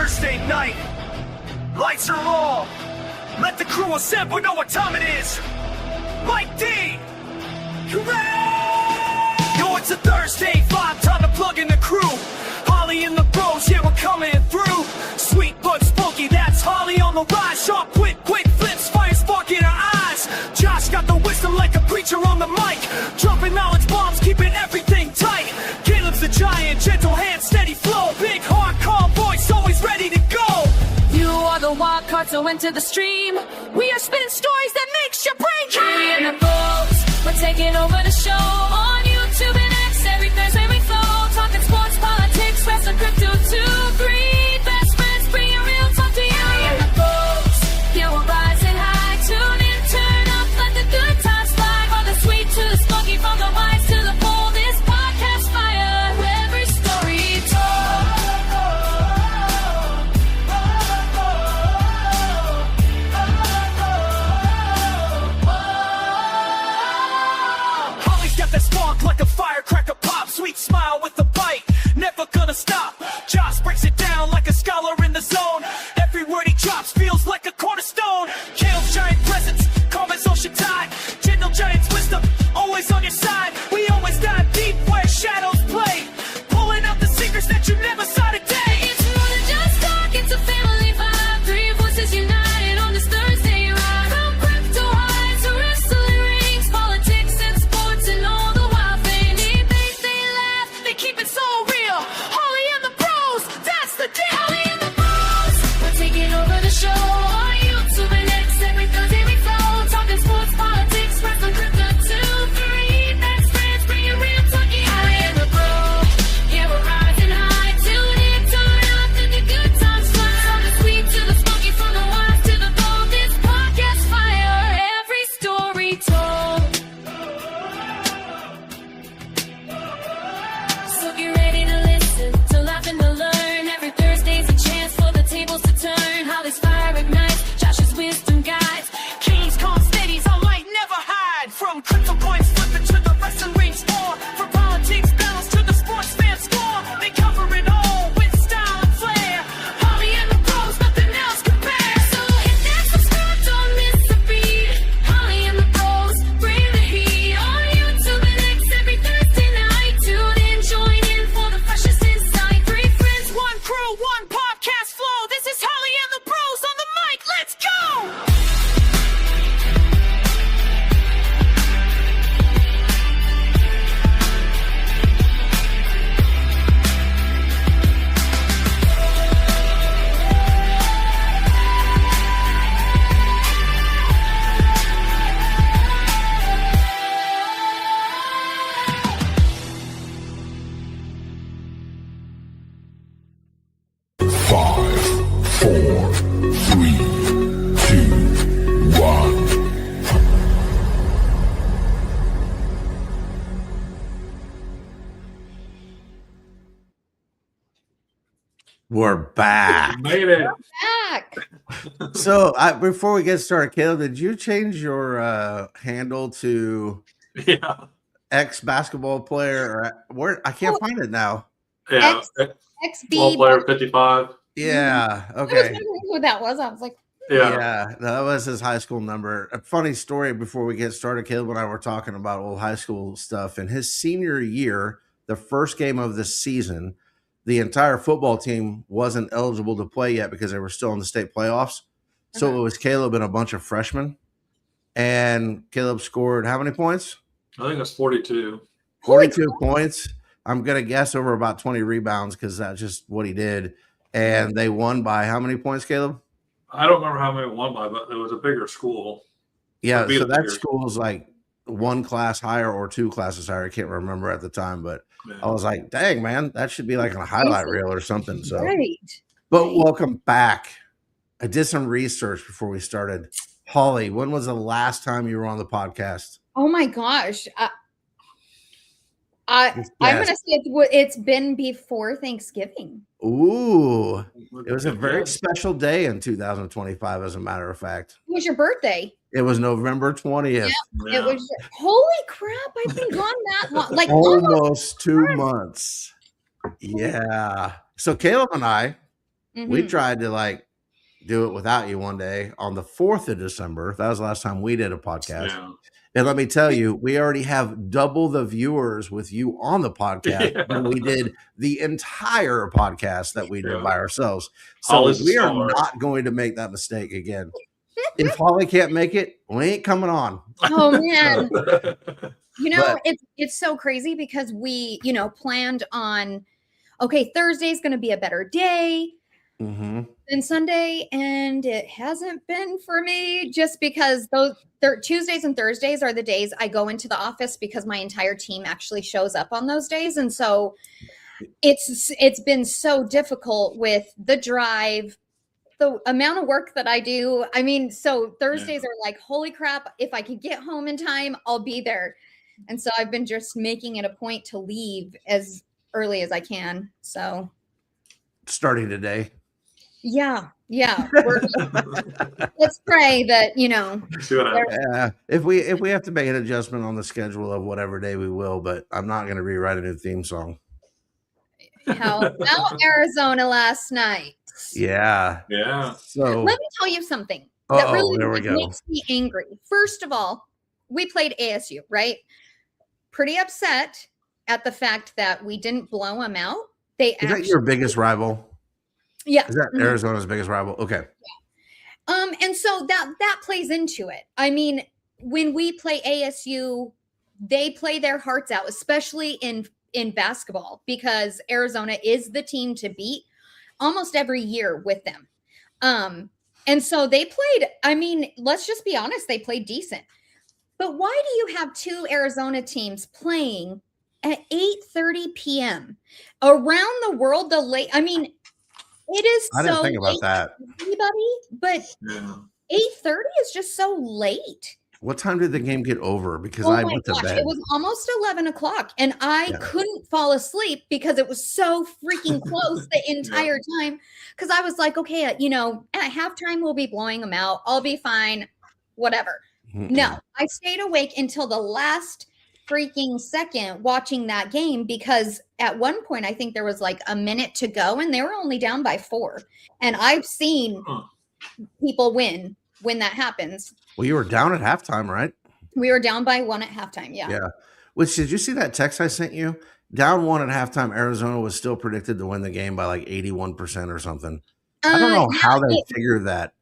Thursday night. Lights are low. Let the crew assemble, know what time it is. Mike D. Hooray! Yo, it's a Thursday vibe, time to plug in the crew. Holly and the bros, yeah, we're coming through. Sweet but spunky, that's Holly on the rise. Sharp, quick flips, fire spark in her eyes. Josh got the wisdom like a preacher on the mic. Dropping knowledge bombs, keeping everything tight. Caleb's the giant, gentle hand, steady flow. Big heart, calm voice, always ready to go. You are the wild card, so enter the stream. We are spinning stories that makes your brain dream. Holly and the bros, we're taking over the show. On YouTube and X, every Thursday we flow. Talking sports, politics, wrestling, crypto, 2-3. Best friends, bringing real talk to you. Holly and the bros, yeah, we're rising high. Tune in, turn up, let the good times fly. From the sweet to the spunky, from the wise to the bold. This podcast fire, every story told. Holly's got that spark like a firecracker pop. Sweet smile with a bite, never gonna stop. Josh breaks it down like a scholar in the zone. Every word he drops feels like a cornerstone. Caleb's giant presence, calm as ocean tide. Gentle giant's wisdom, always on your side. We always dive deep where shadows play. Pulling out the secrets that you never saw today. It's more than just talk, it's a family vibe. Three voices united on this Thursday ride. From crypto highs to wrestling rings, politics and sports and all the wild things. They laugh, they keep it so real. Holly and the bros, that's the deal. Holly and the bros, we're taking over the show. On YouTube and X, every Thursday we flow. Talking sports, politics, wrestling, crypto, 2-3. Best friends, bringing real talkie. Holly and the bros, yeah, we're rising high. Tune in, turn up, let the good times fly. From the sweet to the spunky, from the wise to the bold. This podcast fire, every story told. So get ready to listen, to laugh and to learn. Every Thursday's a chance for the tables to turn. Holly's fire ignites, Josh's wisdom guides. Kings, calm, steadies, our light never hide. From crypto coins flipping to the wrestling ring store. From politics battles to the sports fan score. They cover it all with style and flair. Holly and the pros, nothing else compares. So hit that subscribe, don't miss a beat. Holly and the bros, bring the heat. On YouTube and X, every Thursday night. Tune in, join in for the freshest insight. Three friends, one crew, one podcast flow. This is Holly and the bros on the mic. Let's go! Five, four, three, two, one. We're back. Made it. Back. So, before we get started, Caleb, did you change your handle to Yeah. ex basketball player? Or where? I can't find it now. Yeah. XB. Ball player 55. Yeah. I was Okay. wondering who that was. I was like, Yeah. That was his high school number. A funny story before we get started. Caleb and I were talking about old high school stuff. In his senior year, the first game of the season, the entire football team wasn't eligible to play yet because they were still in the state playoffs. So it was Caleb and a bunch of freshmen. And Caleb scored how many points? I think it's 42. 42 points. I'm going to guess over about 20 rebounds because that's just what he did. And they won by how many points, Caleb? I don't remember how many it won by, but it was a bigger school. Yeah, It'd be so a that bigger- school is like one class higher or two classes higher. I can't remember at the time, but Yeah. I was like, dang, man, that should be like a highlight reel or something. So, right. but welcome back. I did some research before we started. Holly, when was the last time you were on the podcast? Oh my gosh. I'm going to say it's been before Thanksgiving. Ooh, it was a very special day in 2025, as a matter of fact. It was your birthday. It was November 20th. It was, holy crap, I've been gone that long. Like Almost 2 months. Yeah. So Caleb and I We Mhm. tried to like do it without you one day on the 4th of December. That was the last time we did a podcast. Yeah. And let me tell you, we already have double the viewers with you on the podcast than we did the entire podcast that we did Yeah. by ourselves. So Holly's a we are star. not going to make that mistake again. If Holly can't make it, we ain't coming on. Oh man. You know, But- it's so crazy because we, planned on, okay, Thursday's going to be a better day Mhm. than Sunday, and it hasn't been for me just because those Tuesdays and Thursdays are the days I go into the office because my entire team actually shows up on those days, and so it's been so difficult with the drive, the amount of work that I do. I mean, so Thursdays are like, holy crap, if I could get home in time, I'll be there. And so I've been just making it a point to leave as early as I can. So Starting today. yeah. Let's pray that, See what happens. Yeah. If we have to make an adjustment on the schedule of whatever day we will, but I'm not going to rewrite a new theme song. how about Arizona last night? Yeah. Yeah. So Let me tell you something that really there we go. makes me angry. First of all, we played ASU, right? Pretty upset at the fact that we didn't blow them out. They Is that your biggest rival? yeah. Is that Mhm. Arizona's biggest rival? Okay. And so that plays into it. I mean, when we play ASU, they play their hearts out, especially in basketball, because Arizona is the team to beat almost every year with them. And so they played, I mean, let's just be honest, they played decent. But why do you have two Arizona teams playing at 8:30 p.m. around the world? I mean, it is I didn't so think about late that. for everybody, but Yeah. 8:30 is just so late. What time did the game get over? Because Oh I my went to gosh, bed. it was almost 11 o'clock, and I Yeah. couldn't fall asleep because it was so freaking close the entire time. Because I was like, okay, at halftime we'll be blowing them out. I'll be fine, whatever. Mm-mm. No, I stayed awake until the last freaking second watching that game because at one point I think there was like a minute to go and they were only down by 4. And I've seen people win when that happens. Well, you were down at halftime, right? We were down by 1 at halftime. Yeah. Yeah. Which, did you see that text I sent you? Down 1 at halftime, Arizona was still predicted to win the game by like 81% or something. I don't know how they figured that.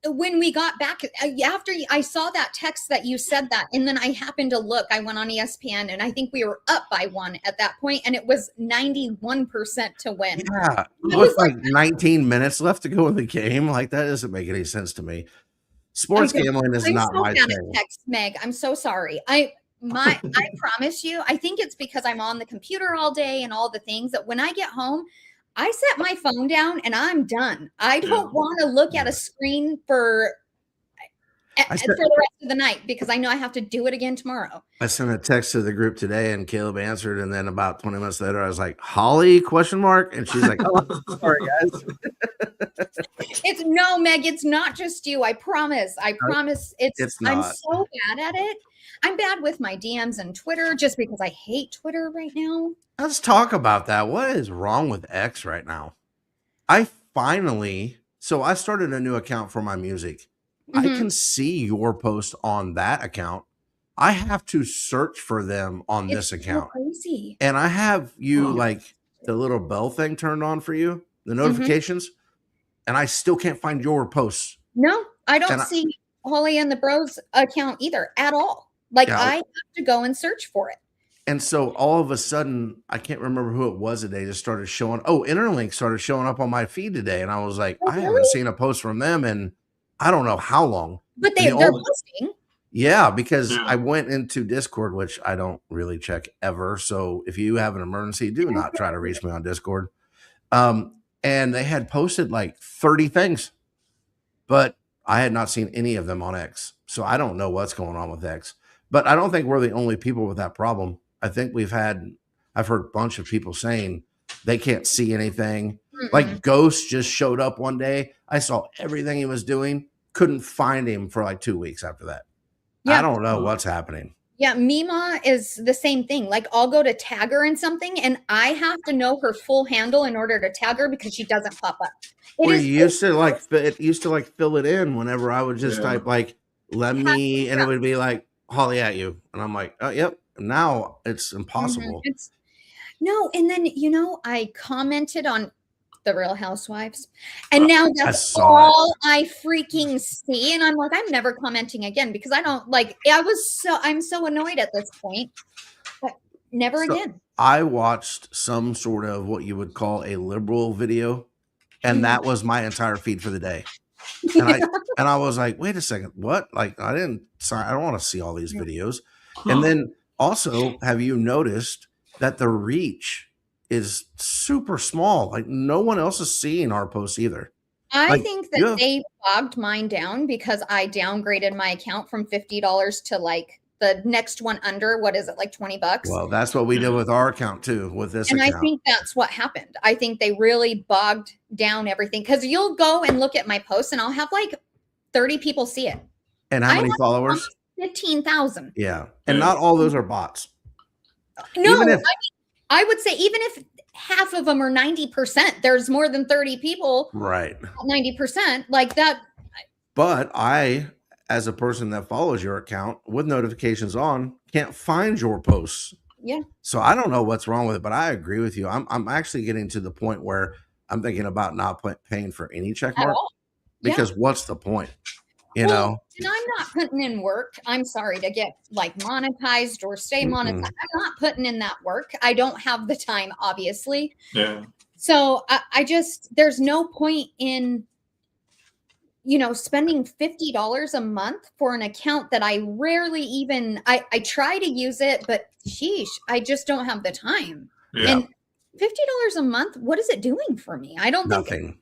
When we got back after I saw that text that you said that, and then I happened to look, I went on ESPN and I think we were up by 1 at that point, and it was 91% to win. Yeah. With like 19 minutes left to go in the game. Like, that doesn't make any sense to me. Sports gambling is I'm not so my bad thing. at text, Meg. I'm so sorry. I promise you, I think it's because I'm on the computer all day and all the things that when I get home, I set my phone down and I'm done. I don't want to look at a screen for the rest of the night because I know I have to do it again tomorrow. I sent a text to the group today and Caleb answered, and then about 20 minutes later I was like, Holly, question mark? And she's like, oh, sorry guys. It's no, Meg, it's not just you. I promise. It's I'm not. so bad at it. I'm bad with my DMs and Twitter just because I hate Twitter right now. Let's talk about that. What is wrong with X right now? I started a new account for my music. I can see your post on that account. I have to search for them on this account. So crazy. And I have you like the little bell thing turned on for you, the notifications, and I still can't find your posts. No, I don't And see Holly and the Bros account either at all. Like Yeah. I have to go and search for it. And so all of a sudden, I can't remember who it was today, just started showing. Oh, Interlink started showing up on my feed today. And I was like, Oh, I haven't really? seen a post from them in I don't know how long. But The they're only- posting. Yeah, because Yeah. I went into Discord, which I don't really check ever. So if you have an emergency, do not try to reach me on Discord. And they had posted like 30 things, but I had not seen any of them on X. So I don't know what's going on with X. But I don't think we're the only people with that problem. I think I've heard a bunch of people saying they can't see anything. Like Ghost just showed up one day. I saw everything he was doing. Couldn't find him for like 2 weeks after that. Yeah. I don't know what's happening. Yeah, Mima is the same thing. Like I'll go to tag her in something and I have to know her full handle in order to tag her because she doesn't pop up. Or you used to like it used to like fill it in whenever I would just Yeah. type like let me and it would be like Holly at you. And I'm like, oh yep. Now it's impossible. It's no, and then I commented on the Real Housewives, and now that's saw it. all I freaking see, and I'm like, I'm never commenting again because I don't like. I'm so annoyed at this point, but never So- again. I watched some sort of what you would call a liberal video, and that was my entire feed for the day. And I was like, wait a second, what? Like I don't want to see all these videos. And then also, have you noticed that the reach is super small? Like no one else is seeing our posts either. I Like, think you that have- they bogged mine down because I downgraded my account from $50 to like the next one under. What is it, like $20? Well, that's what we did with our account too, with this And account. I think that's what happened. I think they really bogged down everything because you'll go and look at my posts and I'll have like 30 people see it. And how I many have followers? 15,000. Yeah. And not all those are bots. No, Even if- I would say even if half of them are 90%, there's more than 30 people, Right. 90%, like that. But I, as a person that follows your account with notifications on, can't find your posts. Yeah. So I don't know what's wrong with it, but I agree with you. I'm actually getting to the point where I'm thinking about not paying for any check At mark all. Yeah. because what's the point? You Well, know? and I'm not putting in work. I'm sorry to get like monetized or stay monetized. I'm not putting in that work. I don't have the time, obviously. Yeah. So I just, there's no point in, spending $50 a month for an account that I rarely even, I try to use it, but sheesh, I just don't have the time. Yeah. And $50 a month, what is it doing for me? I don't think, Nothing.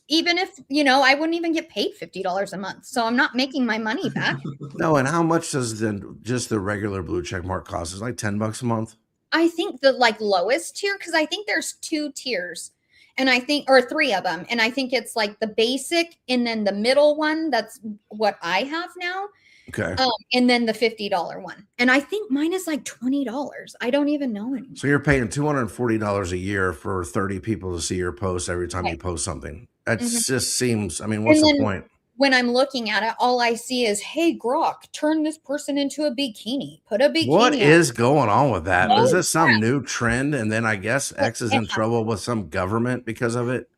even if, I wouldn't even get paid $50 a month. So I'm not making my money back. No, and how much does just the regular blue check mark cost? It's like $10 a month. I think the like lowest tier, because I think there's 2 tiers. And I think, or 3 of them. And I think it's like the basic and then the middle one. That's what I have now. Okay. And then the $50 one. And I think mine is like $20. I don't even know anymore. So you're paying $240 a year for 30 people to see your post every time you post something. That just seems, I mean, what's the point? When I'm looking at it, all I see is, hey, Grok, turn this person into a bikini. Put a bikini What on. is going on with that? Oh, Is this some new trend? And then I guess X is in trouble with some government because of it.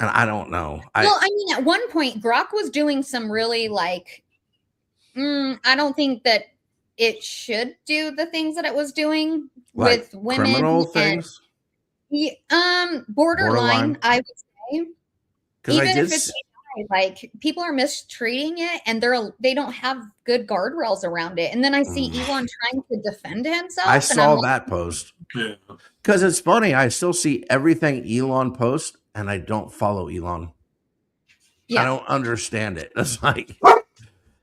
And I don't know. Well, I mean, at one point, Grok was doing some really like, I don't think that it should do the things that it was doing like with women. criminal things. Borderline, I would say. Because I Even did. if it's like people are mistreating it and they don't have good guardrails around it. And then I see Elon trying to defend himself. I and saw I'm like, that post. Yeah. Because it's funny. I still see everything Elon posts, and I don't follow Elon. Yeah. I don't understand it. It's like,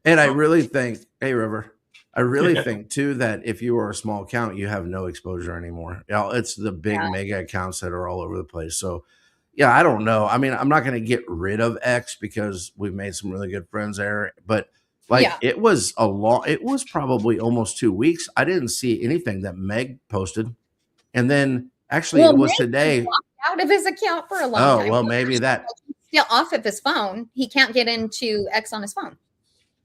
and I really think, hey, River, I really think too that if you are a small account, you have no exposure anymore. It's the big mega accounts that are all over the place. So, yeah, I don't know. I mean, I'm not going to get rid of X because we've made some really good friends there. But like, it was it was probably almost 2 weeks. I didn't see anything that Meg posted. And then actually it was Meg today. locked out of his account for a long time. Oh, well, maybe that. Still off of his phone. He can't get into X on his phone.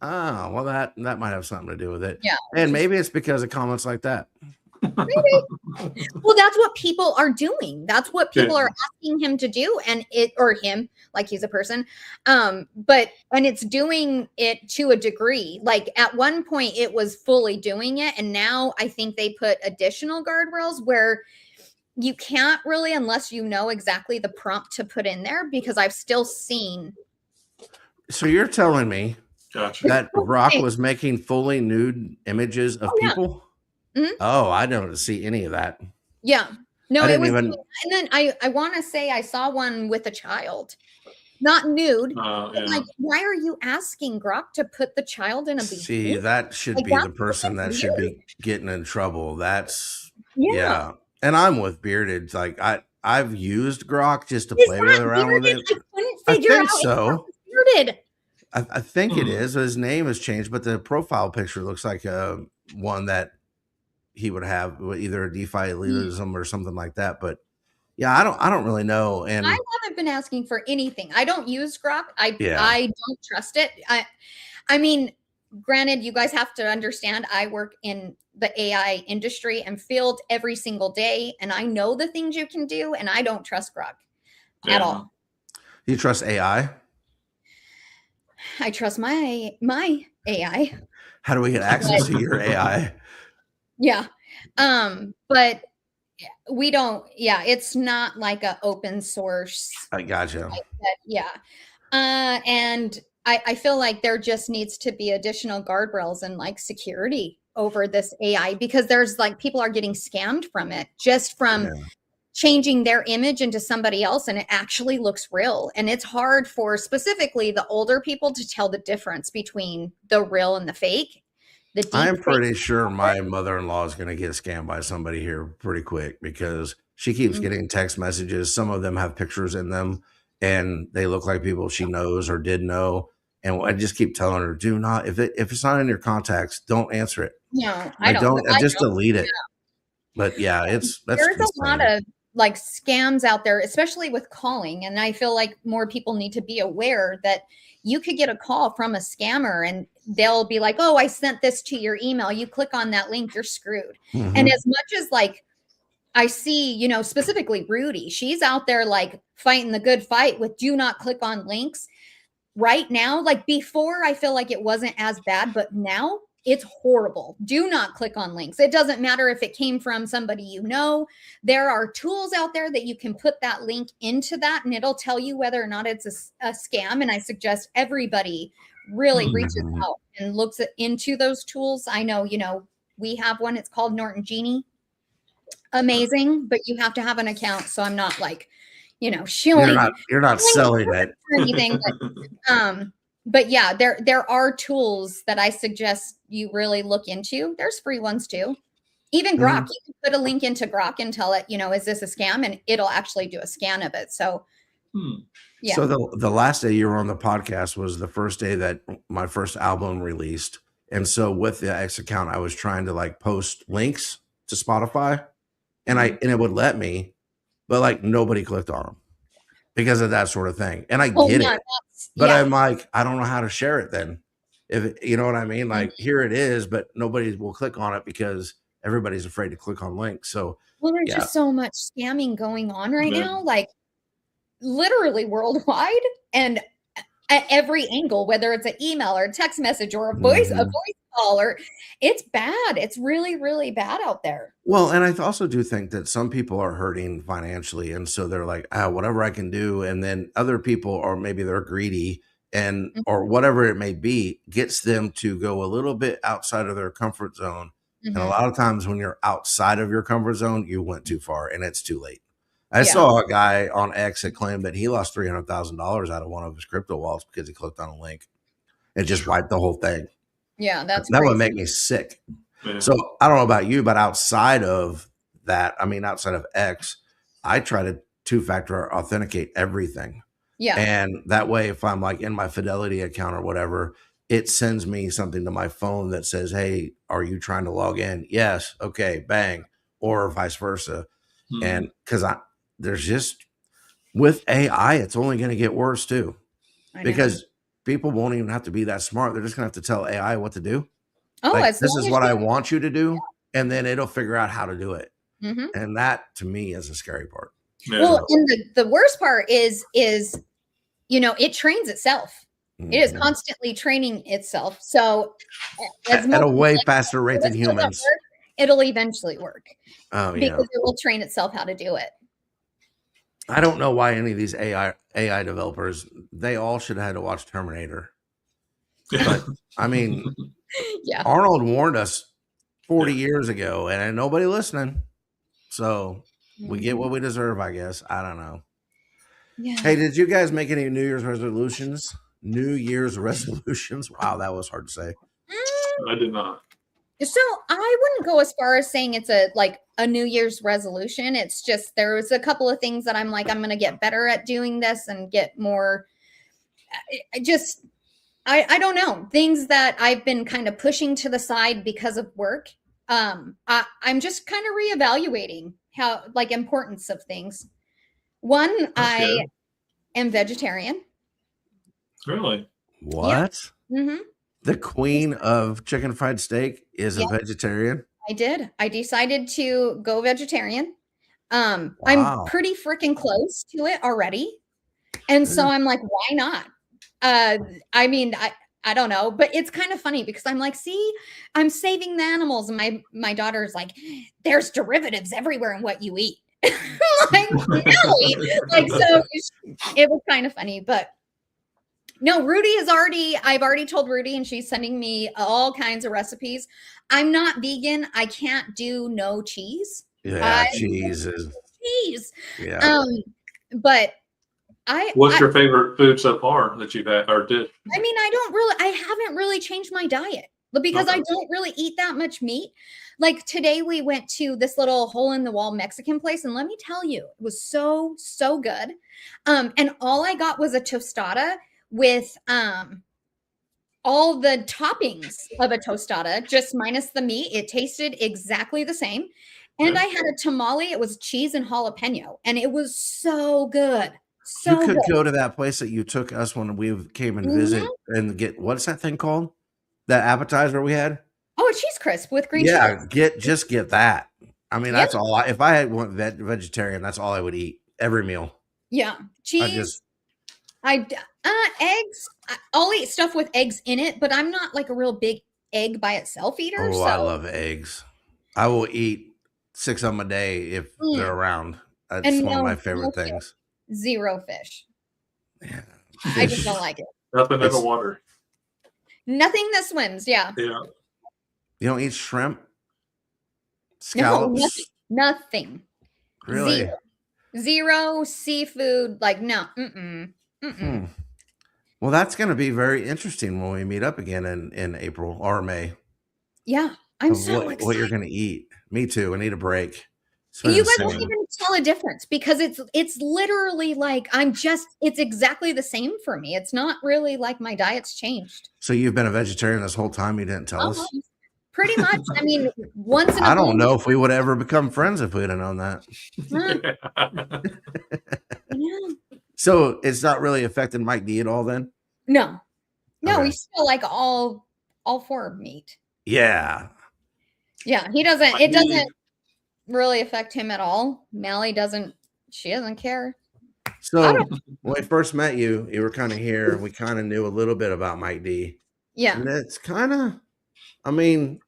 Oh, well, that might have something to do with it. Yeah. And maybe it's because of comments like that. Well, that's what people are doing. That's what people are asking him to do, and him, like he's a person. And it's doing it to a degree. Like at one point it was fully doing it, and now I think they put additional guardrails where you can't really, unless you know exactly the prompt to put in there, because I've still seen. So you're telling me Gotcha. that Rock was making fully nude images of people? Mhm. Oh, I don't see any of that. Yeah. No, I it didn't was. even- And then I want to say I saw one with a child, not nude. But Yeah. like, why are you asking Grok to put the child in a bikini? See, that should Like, be the that's person that weird. should be getting in trouble. That's Yeah. yeah. And I'm with Bearded. Like I've used Grok just to Is play that around with bearded? it. I couldn't I figure think out if so. that was bearded. I think it is. His name has changed, but the profile picture looks like one that he would have, either a DeFi elitism or something like that. But yeah, I don't really know. And I haven't been asking for anything. I don't use Grok. Yeah. I don't trust it. I mean, granted, you guys have to understand I work in the AI industry and field every single day, and I know the things you can do, and I don't trust Grok at all. you trust AI? I trust my AI. How do we get access to your AI? Yeah. But we don't, yeah, it's not like a open source. I gotcha. Yeah. And I feel like there just needs to be additional guardrails and like security over this AI, because there's like people are getting scammed from it just from changing their image into somebody else, and it actually looks real. And it's hard for specifically the older people to tell the difference between the real and the fake. I'm pretty sure my mother-in-law is going to get scammed by somebody here pretty quick, because she keeps getting text messages. Some of them have pictures in them and they look like people she knows or did know. And I just keep telling her, do not, if it's not in your contacts, don't answer it. No, I don't. Just delete it. But yeah, there's a lot of like scams out there, especially with calling. And I feel like more people need to be aware that you could get a call from a scammer and they'll be like, oh, I sent this to your email. You click on that link, you're screwed. And as much as like, I see, you know, specifically Rudy, she's out there like fighting the good fight with do not click on links right now. Like before, I feel like it wasn't as bad, but now it's horrible. Do not click on links. It doesn't matter if it came from somebody you know. There are tools out there that you can put that link into that and it'll tell you whether or not it's a scam. And I suggest everybody really reaches out and looks into those tools. I know, you know, we have one. It's called Norton Genie. Amazing, but you have to have an account. So I'm not like, you know, you're not selling it or anything. But yeah, there are tools that I suggest you really look into. There's free ones too. Even Grok, you can put a link into Grok and tell it, you know, is this a scam? And it'll actually do a scan of it. So yeah. So the last day you were on the podcast was the first day that my first album released. And so with the X account, I was trying to like post links to Spotify and it would let me, but like nobody clicked on them because of that sort of thing. And I get it, but I'm like, I don't know how to share it then. If you know what I mean? Like here it is, but nobody will click on it because everybody's afraid to click on links. So there's just so much scamming going on right now, like literally worldwide and at every angle, whether it's an email or a text message or a voice call, or it's bad. It's really, really bad out there. Well, and I also do think that some people are hurting financially. And so they're like, whatever I can do. And then other people, or maybe they're greedy and, or whatever it may be, gets them to go a little bit outside of their comfort zone. And a lot of times when you're outside of your comfort zone, you went too far and it's too late. I saw a guy on X that claimed that he lost $300,000 out of one of his crypto wallets because he clicked on a link. It just wiped the whole thing. Yeah, that would make me sick. So I don't know about you, but outside of that, I mean, outside of X, I try to two-factor authenticate everything. Yeah. And that way, if I'm like in my Fidelity account or whatever, it sends me something to my phone that says, hey, are you trying to log in? Yes. Okay. Bang. Or vice versa. And because there's just with AI, it's only going to get worse too, because people won't even have to be that smart. They're just going to have to tell AI what to do. Oh, like, this is what I want you to do. And then it'll figure out how to do it. And that to me is the scary part. Well, and the worst part is, you know, it trains itself. It is constantly training itself. So at a way faster rate than humans. It'll eventually work. Oh, because it will train itself how to do it. I don't know why any of these AI developers, they all should have had to watch Terminator. But I mean, Arnold warned us 40 years ago and nobody listening. So we get what we deserve, I guess. I don't know. Yeah. Hey, did you guys make any New Year's resolutions? New Year's resolutions? Wow, that was hard to say. I did not. So I wouldn't go as far as saying it's a New Year's resolution. It's just there was a couple of things that I'm like, I'm going to get better at doing this and get more. I don't know, things that I've been kind of pushing to the side because of work. I'm just kind of reevaluating how like importance of things. One, I good. am vegetarian. Really? What? Hmm. The queen of chicken fried steak is a Yep. vegetarian? I did. I decided to go vegetarian. I'm Wow. pretty freaking close to it already. And so I'm like, why not? I mean, I don't know, but it's kind of funny because I'm like, see, I'm saving the animals. And my daughter's like, there's derivatives everywhere in what you eat. Like, no. Like, so it was kind of funny, but no, I've already told Rudy, and she's sending me all kinds of recipes. I'm not vegan. I can't do no cheese. Yeah, I cheese is cheese. yeah. But What's your favorite food so far that you've had or did? I mean, I haven't really changed my diet, but because I Okay. don't really eat that much meat. Like today we went to this little hole in the wall Mexican place, and let me tell you, it was so good. And all I got was a tostada with all the toppings of a tostada, just minus the meat. It tasted exactly the same. And I had a tamale. It was cheese and jalapeno, and it was so good. You So could good. go to that place that you took us when we came and Mhm. visit and get what's that thing called? That appetizer we had? Oh, a cheese crisp with green Yeah, chili. get that. I mean, Yeah. that's all if I had went vegetarian, that's all I would eat every meal. Yeah. I Cheese. just Eggs. I'll eat stuff with eggs in it, but I'm not like a real big egg by itself eater. oh, So I love eggs. I will eat 6 of them a day if they're around. That's and one of my no favorite fish. things. Zero fish. Yeah. I just don't like it. Nothing in the It's- water. Nothing that swims. Yeah. Yeah. You don't eat shrimp? No, Scallops? nothing. Really? Zero seafood. Like no. Mm-mm. Hmm. Well, that's going to be very interesting when we meet up again in April or May. Yeah. I'm Of so what excited. you're going to eat. Me too. I need a break. It's You been guys won't insane. even tell a difference because it's literally like it's exactly the same for me. It's not really like my diet's changed. So you've been a vegetarian this whole time? You didn't tell us? Almost. Pretty much. I mean, once in a I don't blue know if we would ever become friends if we'd have known that. moon. Yeah. So it's not really affecting Mike D at all then? No. No, Okay. he's still like all for meat. Yeah. Yeah, he doesn't it doesn't really affect him at all. Mally she doesn't care. So when we first met you, you were kind of here, and we kind of knew a little bit about Mike D. Yeah. And it's kind of, I mean,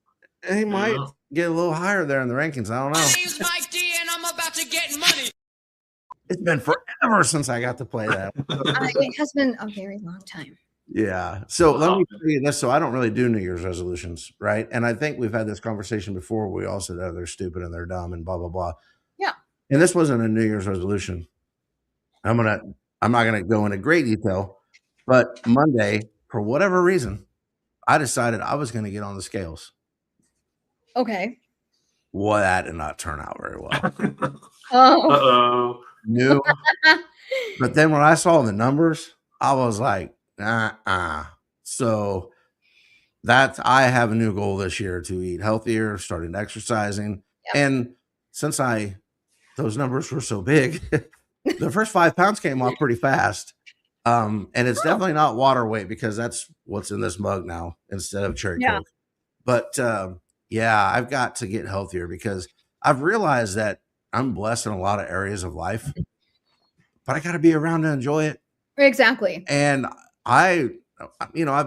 he might Yeah. get a little higher there in the rankings. I don't know. name's Mike D and I'm about to get money. It's been forever since I got to play that. It has been a very long time. Yeah. So let me Wow. tell you this. So I don't really do New Year's resolutions, right? And I think we've had this conversation before. We all said, oh, they're stupid and they're dumb and blah, blah, blah. Yeah. And this wasn't a New Year's resolution. I'm not gonna go into great detail, but Monday, for whatever reason, I decided I was gonna get on the scales. Okay. Well, that did not turn out very well. Oh. Uh-oh. New. But then when I saw the numbers, I was like, So I have a new goal this year to eat healthier, started exercising. Yep. And since those numbers were so big, the first 5 pounds came off pretty fast. And it's definitely not water weight because that's what's in this mug now instead of cherry Yeah. Coke. But yeah, I've got to get healthier because I've realized that I'm blessed in a lot of areas of life, but I got to be around to enjoy it. Exactly. And I've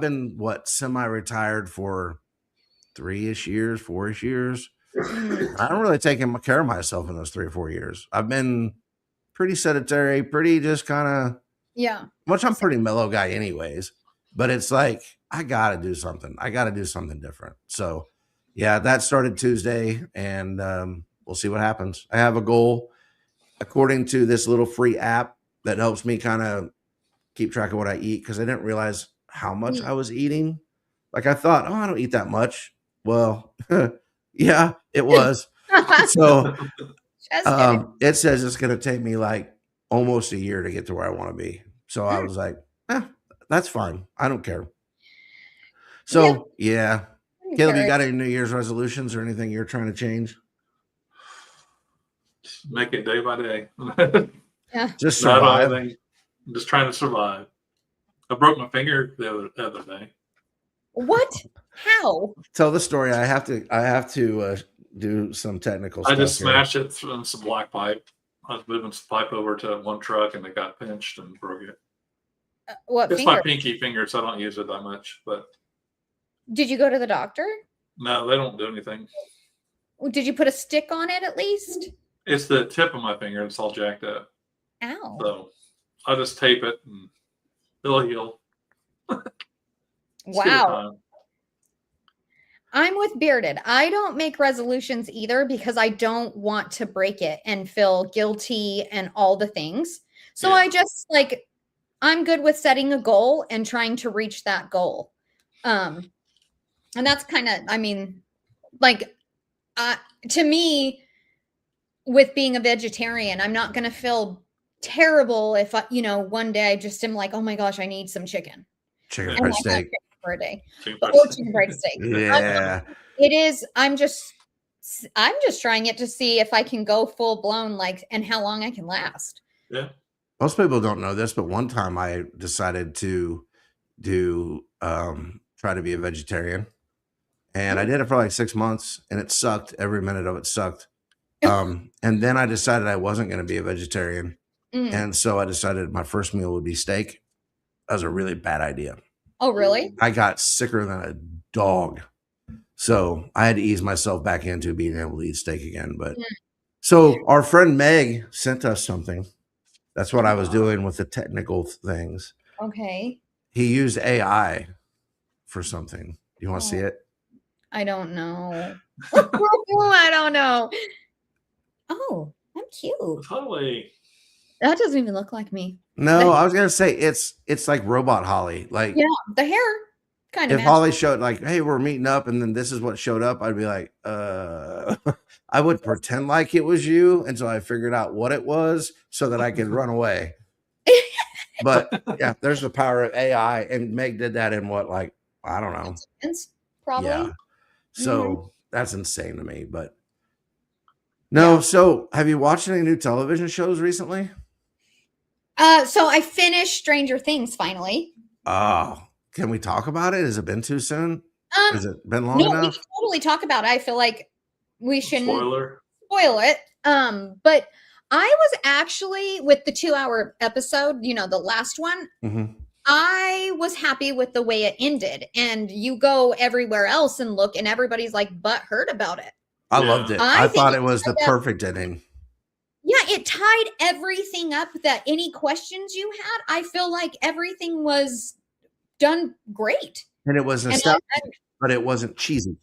been semi-retired for 3-ish years, 4-ish years. I don't really take care of myself in those 3 or 4 years. I've been pretty sedentary, pretty just kind of, Yeah. which I'm a pretty mellow guy anyways, but it's like, I got to do something. I got to do something different. So yeah, that started Tuesday and we'll see what happens. I have a goal according to this little free app that helps me kind of keep track of what I eat because I didn't realize how much I was eating. Like I thought, oh, I don't eat that much. Well, yeah, it was. So Just kidding. it says it's going to take me like almost a year to get to where I want to be. So I was like, that's fine. I don't care. So yeah. Caleb, you Encourage. got any New Year's resolutions or anything you're trying to change? Make it day by day. Just Not survive. anything. I'm just trying to survive. I broke my finger the other day. What? How? Tell the story. I have to do some technical I stuff. just here. smashed it through some black pipe. I was moving some pipe over to one truck and it got pinched and broke it. What It's finger? my pinky finger, so I don't use it that much. But Did you go to the doctor? no, they don't do anything. Did you put a stick on it at least? It's the tip of my finger. It's all jacked up. Ow. So I'll just tape it and it'll heal. Just give it Wow. time. I'm with Bearded. I don't make resolutions either because I don't want to break it and feel guilty and all the things. So Yeah. I just like, I'm good with setting a goal and trying to reach that goal. And that's kind of, I mean, like, to me, with being a vegetarian, I'm not going to feel terrible if I, one day I just am like, oh my gosh, I need some chicken. Chicken And fried I have steak. chicken for a day. Chicken Or fried chicken fried steak. Yeah. It is. I'm just trying it to see if I can go full blown, like, and how long I can last. Yeah. Most people don't know this, but one time I decided to try to be a vegetarian, and I did it for like 6 months, and it sucked. Every minute of it sucked. And then I decided I wasn't going to be a vegetarian, Mm. and so I decided my first meal would be steak. That was a really bad idea. Oh, really? I got sicker than a dog, so I had to ease myself back into being able to eat steak again. But so our friend Meg sent us something. That's what I was doing with the technical things. Okay. He used AI for something. You want to see it? I don't know. I don't know. Oh, I'm cute. Holly. That doesn't even look like me. No, I was gonna say it's like robot Holly. Like Yeah, the hair kind of. if Holly showed like, hey, we're meeting up, and then this is what showed up, I'd be like, I would pretend like it was you until I figured out what it was so that I could run away. But yeah, there's the power of AI, and Meg did that in what, like, I don't know. Probably. Yeah. So that's insane to me. But no, so have you watched any new television shows recently? So I finished Stranger Things finally. Oh, can we talk about it? Has it been too soon? Has it been long No, we enough? can totally talk about it. I feel like we shouldn't Spoiler. spoil it. But I was actually with the 2-hour episode, the last one. Mhm. I was happy with the way it ended. And you go everywhere else and look, and everybody's like butthurt about it. I Yeah. loved it. I I think thought it it was the tied up- perfect ending. Yeah, it tied everything up. That any questions you had, I feel like everything was done great. And it was And nostalgic, but it wasn't cheesy.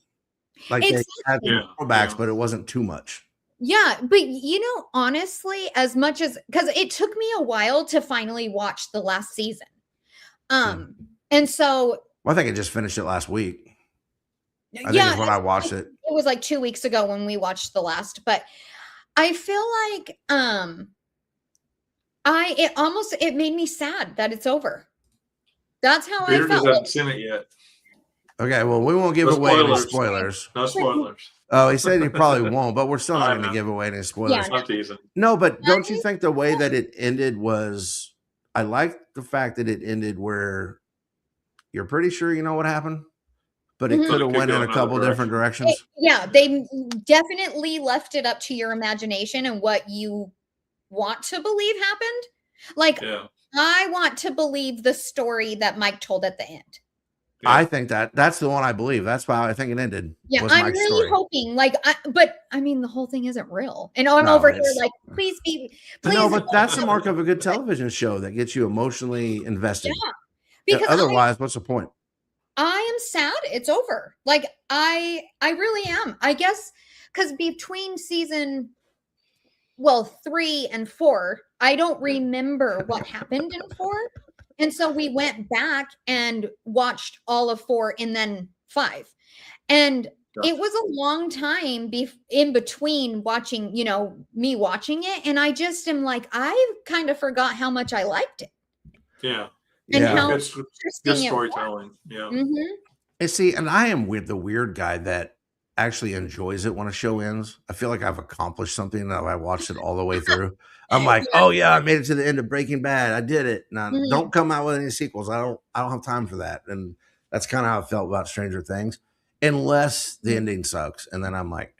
Like they had Exactly. Yeah, throwbacks, yeah. but it wasn't too much. Yeah, but honestly, as much as because it took me a while to finally watch the last season. And so Well, I think I just finished it last week. I think yeah, is when I watched it. it was like 2 weeks ago when we watched the last, but I feel like it made me sad that it's over. That's how I Beard felt. hasn't seen it yet. Okay, well, we won't give No away any spoilers. spoilers. No spoilers. Oh, he said he probably won't, but we're still not I going to know. give away any spoilers. Yeah. I'm teasing. No, but don't you think the way that it ended was? I like the fact that it ended where you're pretty sure you know what happened, but it Mhm. could have It could went go in a another couple different directions. Yeah, they definitely left it up to your imagination and what you want to believe happened. Like, Yeah. I want to believe the story that Mike told at the end. Yeah. I think that's the one I believe. That's how I think it ended. Yeah, was I'm Mike's really story. hoping, but I mean, the whole thing isn't real. And I'm No, over here it's- like, please be, No, please. but that's the mark of a good television show that gets you emotionally invested. because Otherwise, what's the point? I am sad it's over. Like, I really am. I guess because between season 3 and 4, I don't remember what happened in 4. And so we went back and watched all of 4 and then 5. And it was a long time in between watching, me watching it. And I just am like, I kind of forgot how much I liked it. Yeah. And Yeah. how It's good interesting it was. storytelling. Yeah. Mhm. And see, and I am the weird guy that actually enjoys it when a show ends. I feel like I've accomplished something that I watched it all the way through. I'm like, Yeah. oh yeah, I made it to the end of Breaking Bad. I did it. Now Mhm. don't come out with any sequels. I don't have time for that. And that's kind of how I felt about Stranger Things. Unless the ending sucks. And then I'm like,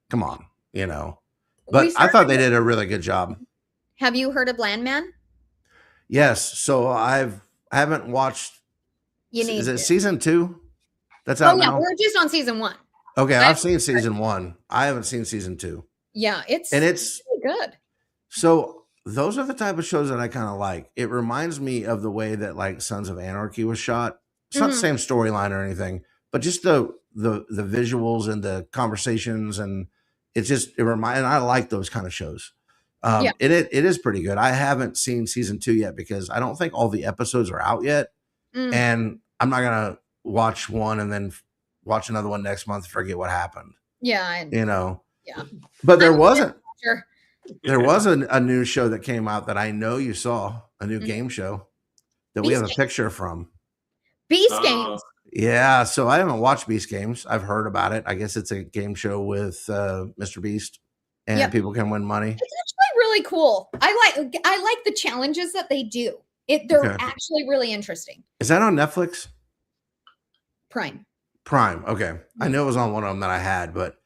come on, you know. But I thought they did a really good job. Have you heard of Landman? Yes. So I haven't watched. You need Is it to. season 2? That's Oh out yeah, now. we're just on season 1. Okay, I- I've seen season 1. I haven't seen season 2. Yeah, it's And it's really good. so those are the type of shows that I kind of like. It reminds me of the way that like Sons of Anarchy was shot. It's not the Mhm. same storyline or anything, but just the visuals and the conversations, and it reminds. And I like those kind of shows. Yeah. It is pretty good. I haven't seen season 2 yet because I don't think all the episodes are out yet, Mm. and I'm not gonna watch one and then watch another one next month and forget what happened. Yeah, You know. yeah. But there I'm a wasn't. Sure. There was a new show that came out that I know you saw, a new Mhm. game show that we Beast have a Games. picture from. Beast Games. Yeah, so I haven't watched Beast Games. I've heard about it. I guess it's a game show with Mr. Beast, and Yep. people can win money. It's actually really cool. I like the challenges that they do. They're Okay. actually really interesting. Is that on Netflix? Prime. Prime. Okay, I know it was on one of them that I had, but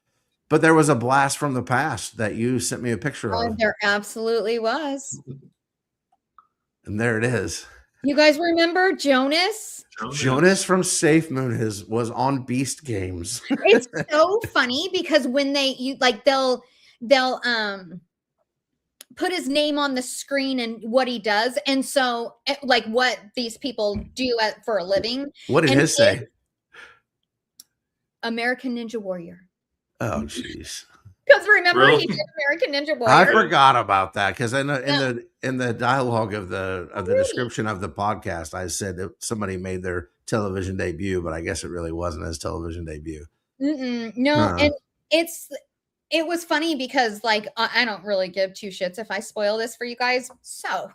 there was a blast from the past that you sent me a picture of, There absolutely was. and there it is. You guys remember Jonas? Jonas from Safe Moon was on Beast Games. It's so funny because when they'll put his name on the screen and what he does, and so like what these people do for a living. What did And his say? American Ninja Warrior. Oh, jeez. Because remember Really? he did American Ninja I Warrior. forgot about that because in Yeah. the dialogue of the description of the podcast, I said that somebody made their television debut, but I guess it really wasn't his television debut. No, Huh. and it was funny because like I don't really give two shits if I spoil this for you guys. So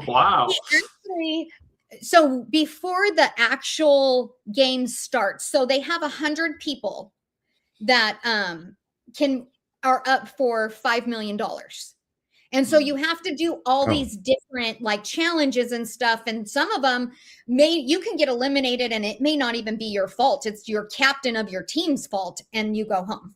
Wow. he actually, so before the actual game starts, so they have 100 people that are up for $5 million. And so you have to do all Oh. these different like challenges and stuff. And some of them you can get eliminated and it may not even be your fault. It's your captain of your team's fault and you go home.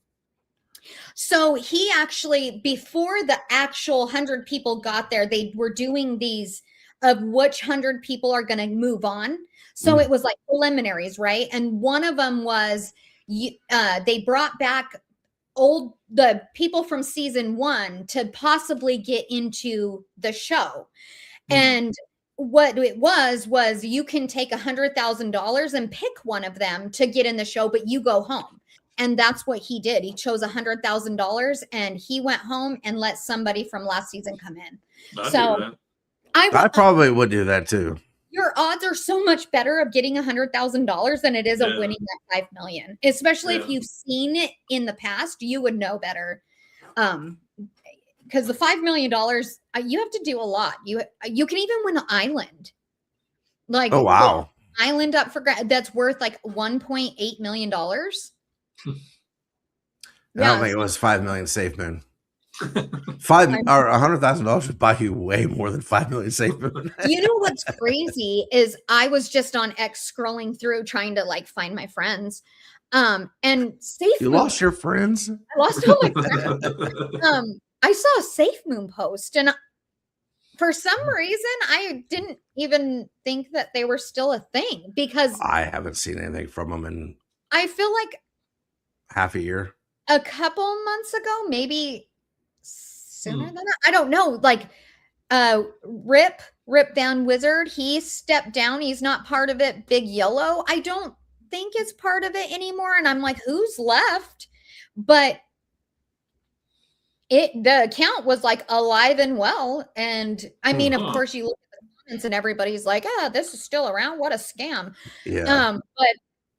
So he actually, before the actual 100 people got there, they were doing these of which 100 people are going to move on. So it was like preliminaries, right? And one of them was they brought back the people from season 1 to possibly get into the show. And what it was you can take $100,000 and pick one of them to get in the show, but you go home. And that's what he did. He chose $100,000 and he went home and let somebody from last season come in. I'd So- do that. I probably would do that too. Your odds are so much better of getting $100,000 than it is of Yeah. winning that $5 million. Especially if Yeah. you've seen it in the past, you would know better. Because the $5 million, you have to do a lot. You can even win an island. Like Oh wow. island up for that's worth like $1.8 million. I don't think it was 5 million Safe Moon. $100,000 would buy you way more than 5 million Safe Moon. You know what's crazy is I was just on X scrolling through trying to like find my friends. And Safe You Moon, lost your friends? I lost all my friends. I saw a Safe Moon post and for some reason I didn't even think that they were still a thing because I haven't seen anything from them in I feel like half a year. a couple months ago, maybe sooner than that. I don't know. Like Rip Down Wizard, he stepped down. He's not part of it. Big Yellow, I don't think is part of it anymore. And I'm like, who's left? But the account was like alive and well. And I mean, of course, you look at the comments and everybody's like, this is still around. What a scam. Yeah. But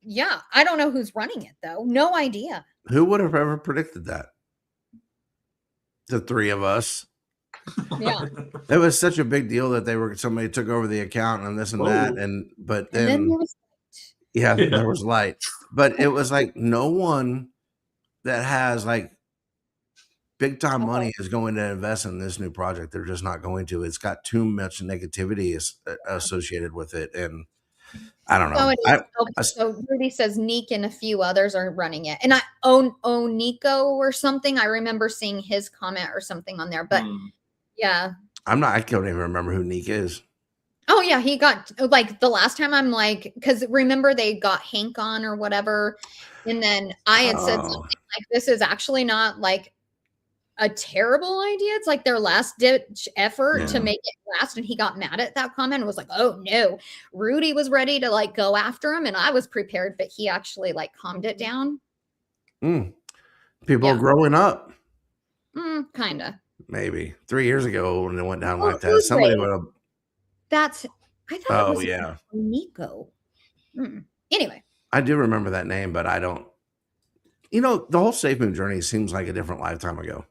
yeah, I don't know who's running it though. No idea. Who would have ever predicted that? The three of us. Yeah. It was such a big deal that somebody took over the account and this and that. But And then then there was Yeah, Yeah. there was lights, but it was like no one that has like big time money is going to invest in this new project. They're just not going to. It's got too much negativity associated with it, and I don't So know. it is. Okay, so Rudy says Neek and a few others are running it, and I own Nico or something. I remember seeing his comment or something on there, but yeah. I'm not. I can't even remember who Neek is. Oh yeah, he got like the last time I'm like, because remember they got Hank on or whatever, and then I had said something like, "This is actually not like a terrible idea. It's like their last ditch effort to make it last." And he got mad at that comment and was like, "Oh no." Rudy was ready to like go after him, and I was prepared, but he actually like calmed it down. People are growing up. Kinda. Maybe 3 years ago when it went down Oh, like that, somebody would have. That's I thought it was yeah. Nico. Anyway. I do remember that name, but I don't. You know, the whole Safe Moon journey seems like a different lifetime ago.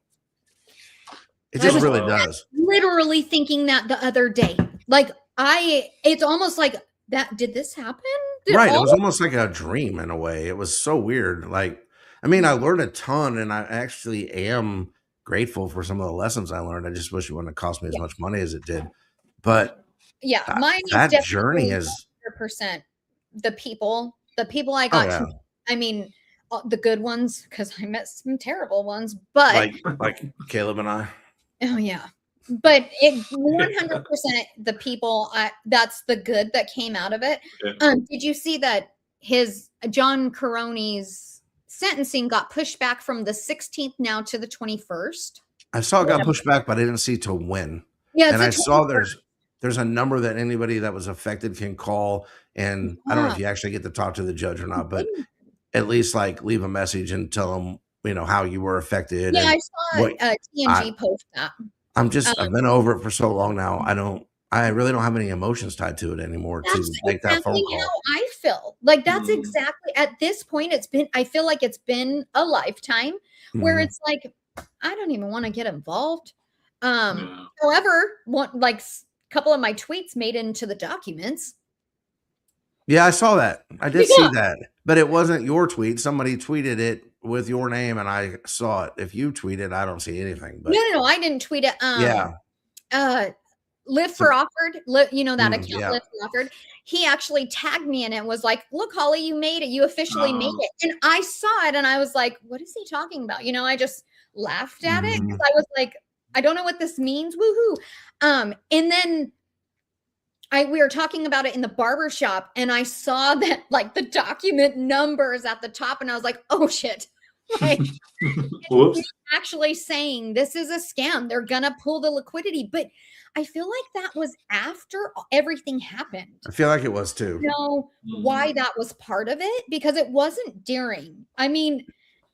It just really does. Literally thinking that the other day. Like it's almost like that. Did this happen? It was almost like a dream in a way. It was so weird. Like, I mean, I learned a ton and I actually am grateful for some of the lessons I learned. I just wish it wouldn't have cost me as much money as it did. But yeah, mine that is journey is 100% the people I got. I mean, the good ones, because I met some terrible ones, but like Caleb and I. Oh yeah. But it 100% the people that's the good that came out of it. Did you see that his John Caroni's sentencing got pushed back from the 16th now to the 21st? I saw it got pushed back, but I didn't see to when. Yeah, and I saw there's a number that anybody that was affected can call, and I don't know if you actually get to talk to the judge or not, but at least like leave a message and tell them, you know, how you were affected. Yeah, I saw TNG post that. I've been over it for so long now. I really don't have any emotions tied to it anymore to make that phone call. How I feel like that's exactly at this point. I feel like it's been a lifetime where it's like, I don't even want to get involved. However, like a couple of my tweets made into the documents. Yeah, I saw that. I did see that, but it wasn't your tweet. Somebody tweeted it with your name, and I saw it. If you tweeted, I don't see anything. But no, I didn't tweet it. Live for Offered, you know that account, Live for Offered. He actually tagged me in it and was like, "Look, Holly, you made it. You officially made it." And I saw it, and I was like, "What is he talking about?" You know, I just laughed at it because I was like, "I don't know what this means." Woohoo! And then we were talking about it in the barber shop, and I saw that like the document numbers at the top, and I was like, "Oh shit!" Like, actually saying this is a scam. They're gonna pull the liquidity, but I feel like that was after everything happened. I feel like it was too. You know why that was part of it? Because it wasn't during. I mean,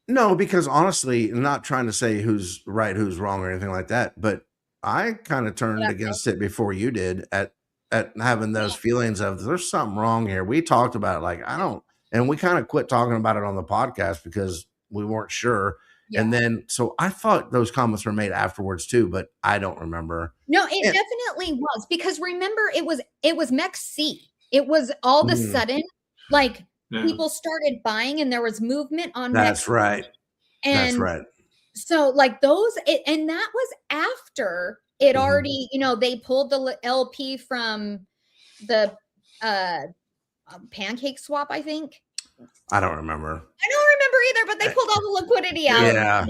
no, because honestly, not trying to say who's right, who's wrong, or anything like that, but I kind of turned against it before you did at having those feelings of there's something wrong here. We talked about it, like and we kind of quit talking about it on the podcast because we weren't sure. Yeah. And then, so I thought those comments were made afterwards too, but I don't remember. No, it definitely was, because remember it was Mex C. It was all of a sudden like people started buying and there was movement on. That's right. And that's right. So like and that was after it already, you know, they pulled the LP from the pancake swap, I think. I don't remember. I don't remember either, but they pulled all the liquidity out. Yeah.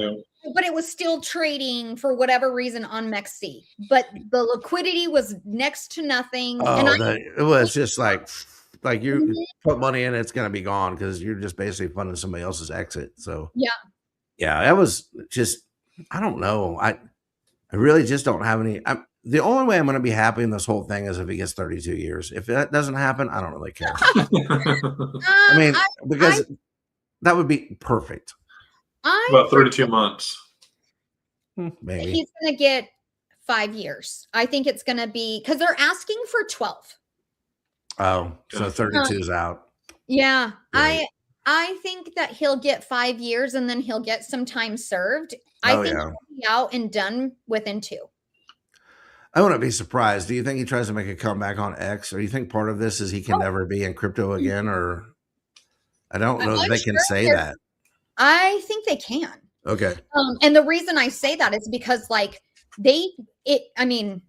But it was still trading for whatever reason on Mex C. But the liquidity was next to nothing. Oh, it was just like you put money in, it's going to be gone because you're just basically funding somebody else's exit. So yeah, that was just, I don't know. I really just don't have any. The only way I'm going to be happy in this whole thing is if he gets 32 years. If that doesn't happen, I don't really care. I mean, because that would be perfect. About 32 months. Maybe. He's going to get 5 years. I think it's going to be, because they're asking for 12. Oh, so 32 is out. Yeah. Right. I think that he'll get 5 years and then he'll get some time served. I think he'll be out and done within 2. I wouldn't be surprised. Do you think he tries to make a comeback on X, or do you think part of this is he can never be in crypto again? Or I don't know I'm that they can sure say there's- that. I think they can. Okay. And the reason I say that is because like I mean,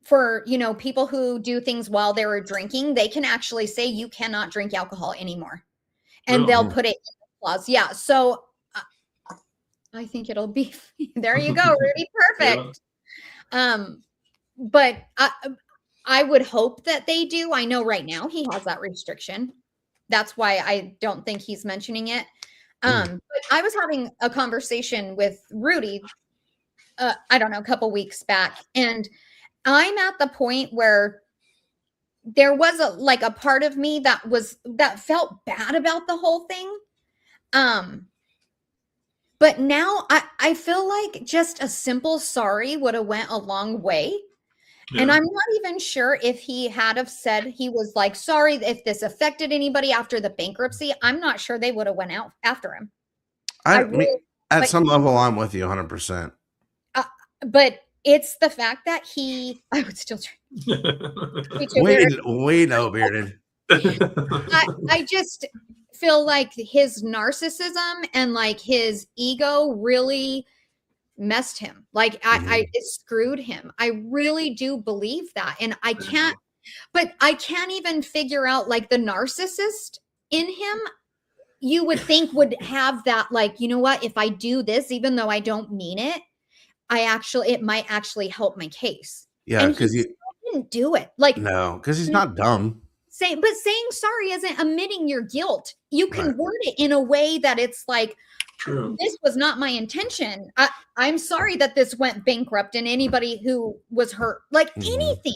for, people who do things while they were drinking, they can actually say you cannot drink alcohol anymore. And Really? they'll put it in the clause. Yeah. So I think it'll be, there you go, Rudy. Perfect. But I would hope that they do. I know right now he has that restriction. That's why I don't think he's mentioning it. But I was having a conversation with Rudy, I don't know, a couple weeks back, and I'm at the point where there was a part of me that felt bad about the whole thing. But now I feel like just a simple sorry would have went a long way. And Yeah. I'm not even sure if he had have said he was like, sorry if this affected anybody after the bankruptcy. I'm not sure they would have went out after him. At but- some level, I'm with you 100%. But it's the fact that I would still try. Me too, Bearded. We know, Bearded. I just feel like his narcissism and like his ego really messed him. Like it screwed him. I really do believe that. And I can't even figure out like the narcissist in him. You would think would have that, like, you know what, if I do this, even though I don't mean it, it might actually help my case. Yeah, because he didn't do it. Like, no, because he's not dumb. saying sorry isn't admitting your guilt. You can Right. word it in a way that it's like, True. this was not my intention. I'm sorry that this went bankrupt and anybody who was hurt, like anything.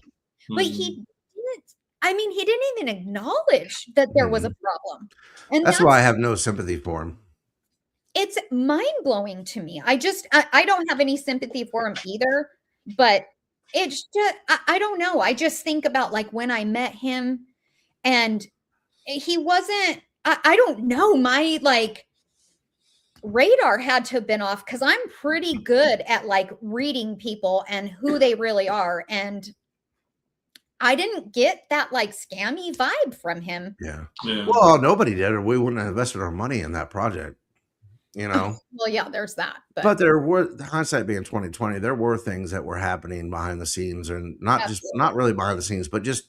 But he didn't. I mean, he didn't even acknowledge that there was a problem. And That's why I have no sympathy for him. it's mind-blowing to me. I don't have any sympathy for him either, but it's just, I don't know. I just think about like when I met him and he wasn't, I don't know, my like radar had to have been off because I'm pretty good at like reading people and who they really are. And I didn't get that like scammy vibe from him. Yeah. Yeah. Well, nobody did, or we wouldn't have invested our money in that project. You know. Well, yeah, there's that. But there were, hindsight being 2020, there were things that were happening behind the scenes, and not really behind the scenes, but just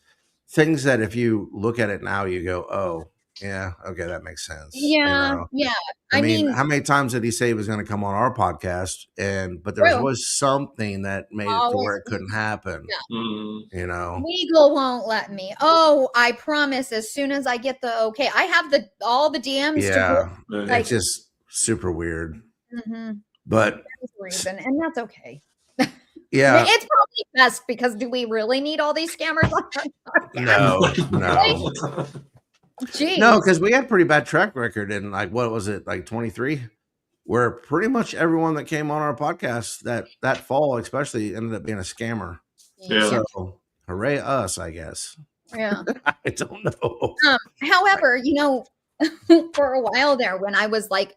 things that if you look at it now, you go, oh, yeah, okay, that makes sense. Yeah, You know? yeah. I mean, how many times did he say he was going to come on our podcast? But there was something that made it to where it couldn't happen. Yeah. You know, Legal won't let me. Oh, I promise. As soon as I get the okay, I have all the DMs. yeah, like, it's just super weird. Mhm. But There's a reason, and that's okay. yeah, It's probably best because do we really need all these scammers on our podcast? no. Jeez. No, because we had pretty bad track record in like what was it, like 23, where pretty much everyone that came on our podcast that fall especially ended up being a scammer. Yeah. So hooray us, I guess. Yeah. I don't know. However, for a while there when I was like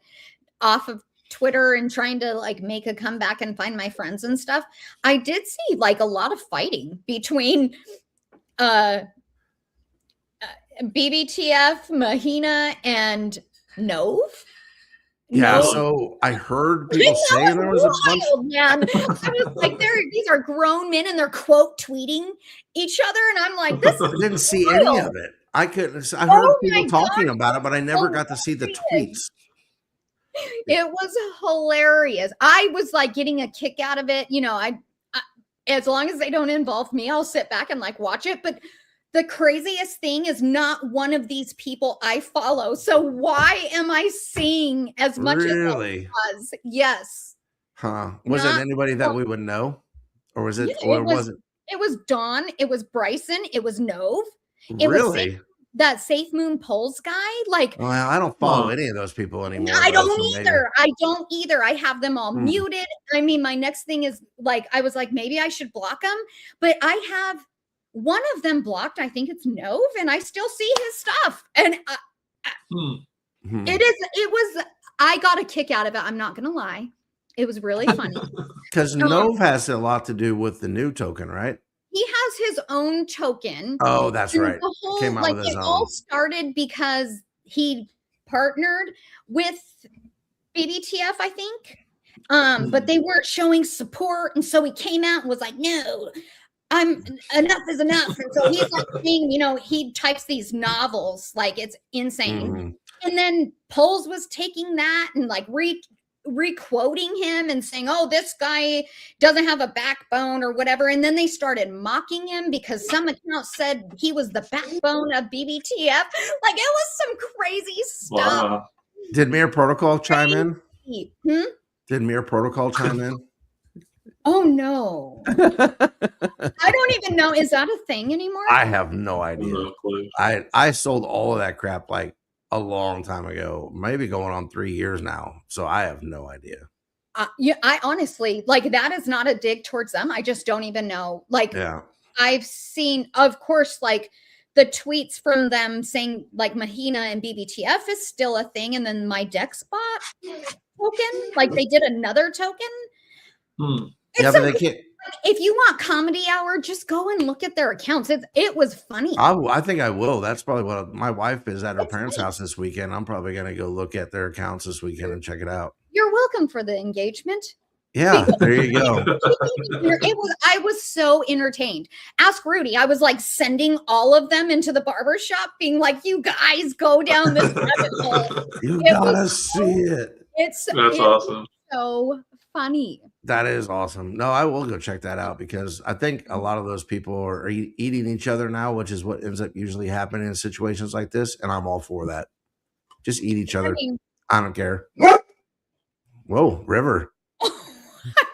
off of Twitter and trying to like make a comeback and find my friends and stuff, I did see like a lot of fighting between BBTF, Mahina, and Nove. Yeah, Nove. so I heard people saying there was a bunch. Man. I was like, these are grown men and they're quote tweeting each other, and I'm like, this I is didn't see any of it. I couldn't. I heard people talking about it, but I never got to see the tweets. It was hilarious. I was like getting a kick out of it. I as long as they don't involve me, I'll sit back and like watch it. But the craziest thing is not one of these people I follow. So why am I seeing as much as I was? Yes. Huh. Was it anybody that we would know? Or was it, Yeah, or was it? It was Dawn. It was Bryson. It was Nove. It Really? was that Safe Moon Polls guy. Like, Well, I don't follow any of those people anymore. I don't so maybe- either. I don't either. I have them all muted. I mean, my next thing is like, I was like, maybe I should block them, but I have one of them blocked. I think it's Nove, and I still see his stuff. And I got a kick out of it. I'm not going to lie. It was really funny. Because Nove has a lot to do with the new token, right? He has his own token. Oh, that's And right. The whole, Came out like with his it all own. started because he partnered with BBTF, I think. But they weren't showing support, and so he came out and was like, "No, enough is enough." And so he's like saying, he types these novels, like it's insane. Mhm. And then Poles was taking that and like re-quoting him and saying, "Oh, this guy doesn't have a backbone," or whatever. And then they started mocking him because some account said he was the backbone of BBTF. Like, it was some crazy stuff. Wow. Did Mere Protocol chime in? Hmm? Did Mere Protocol chime in? Oh no. I don't even know. Is that a thing anymore? I have no idea. No clue. I sold all of that crap like a long time ago, maybe going on 3 years now. So I have no idea. Yeah, I honestly, like, that is not a dig towards them. I just don't even know. Like, Yeah. I've seen, of course, like the tweets from them saying like Mahina and BBTF is still a thing. And then my Dexbot token, like they did another token. Yeah, but they can't. If you want comedy hour, just go and look at their accounts. It was funny. I think I will. That's probably what my wife is at her parents' house this weekend. I'm probably going to go look at their accounts this weekend and check it out. You're welcome for the engagement. Yeah, there you go. I was so entertained. Ask Rudy. I was like sending all of them into the barber shop, being like, "You guys go down this rabbit hole." You It gotta was see it. It's awesome. So funny. That is awesome. No, I will go check that out because I think a lot of those people are eating each other now, which is what ends up usually happening in situations like this. And I'm all for that. Just eat each other. I don't care. Whoa, River. I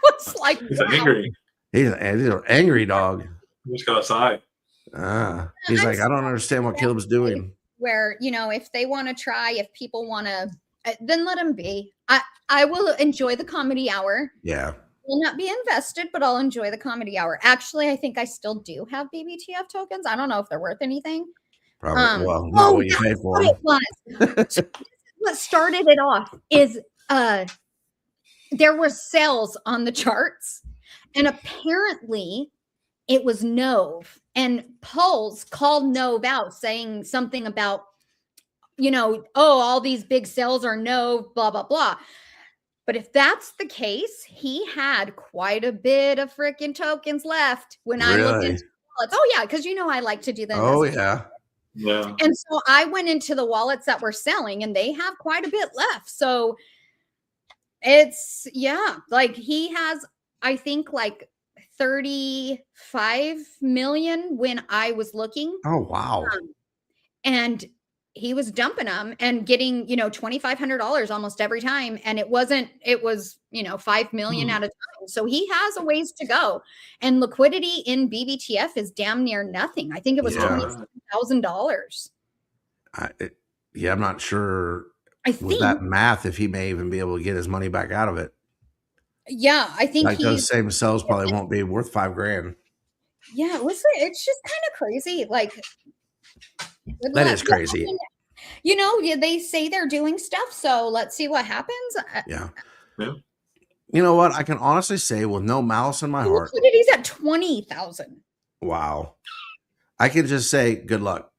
was like, He's wow. angry. He's an angry dog. He just got outside. He's like, I don't understand what Caleb's doing. Where, if they want to try, if people want to, then let them be. I will enjoy the comedy hour. Yeah. Will not be invested, but I'll enjoy the comedy hour. Actually, I think I still do have BBTF tokens. I don't know if they're worth anything. Probably. Well, not what you paid for them. It was. So what started it off is there were sales on the charts, and apparently it was Nove, and Pulse called Nove out saying something about, all these big sales are Nove, blah, blah, blah. But if that's the case, he had quite a bit of freaking tokens left when I looked into wallets. Oh, yeah, because I like to do that. Oh, yeah. Yeah. And so I went into the wallets that were selling, and they have quite a bit left. So it's, like he has, I think, like 35 million when I was looking. Oh, wow. And he was dumping them and getting, $2,500 almost every time. And it was, 5 million at a time. So he has a ways to go. And liquidity in BBTF is damn near nothing. I think it was $27,000. I'm not sure I think with that math if he may even be able to get his money back out of it. Yeah, I think like those same cells probably won't be worth $5,000. Yeah, it's just kind of crazy. Like, that is crazy. They say they're doing stuff, so let's see what happens. Yeah. You know what? I can honestly say with no malice in my heart. Liquidity's at 20,000. Wow. I can just say good luck.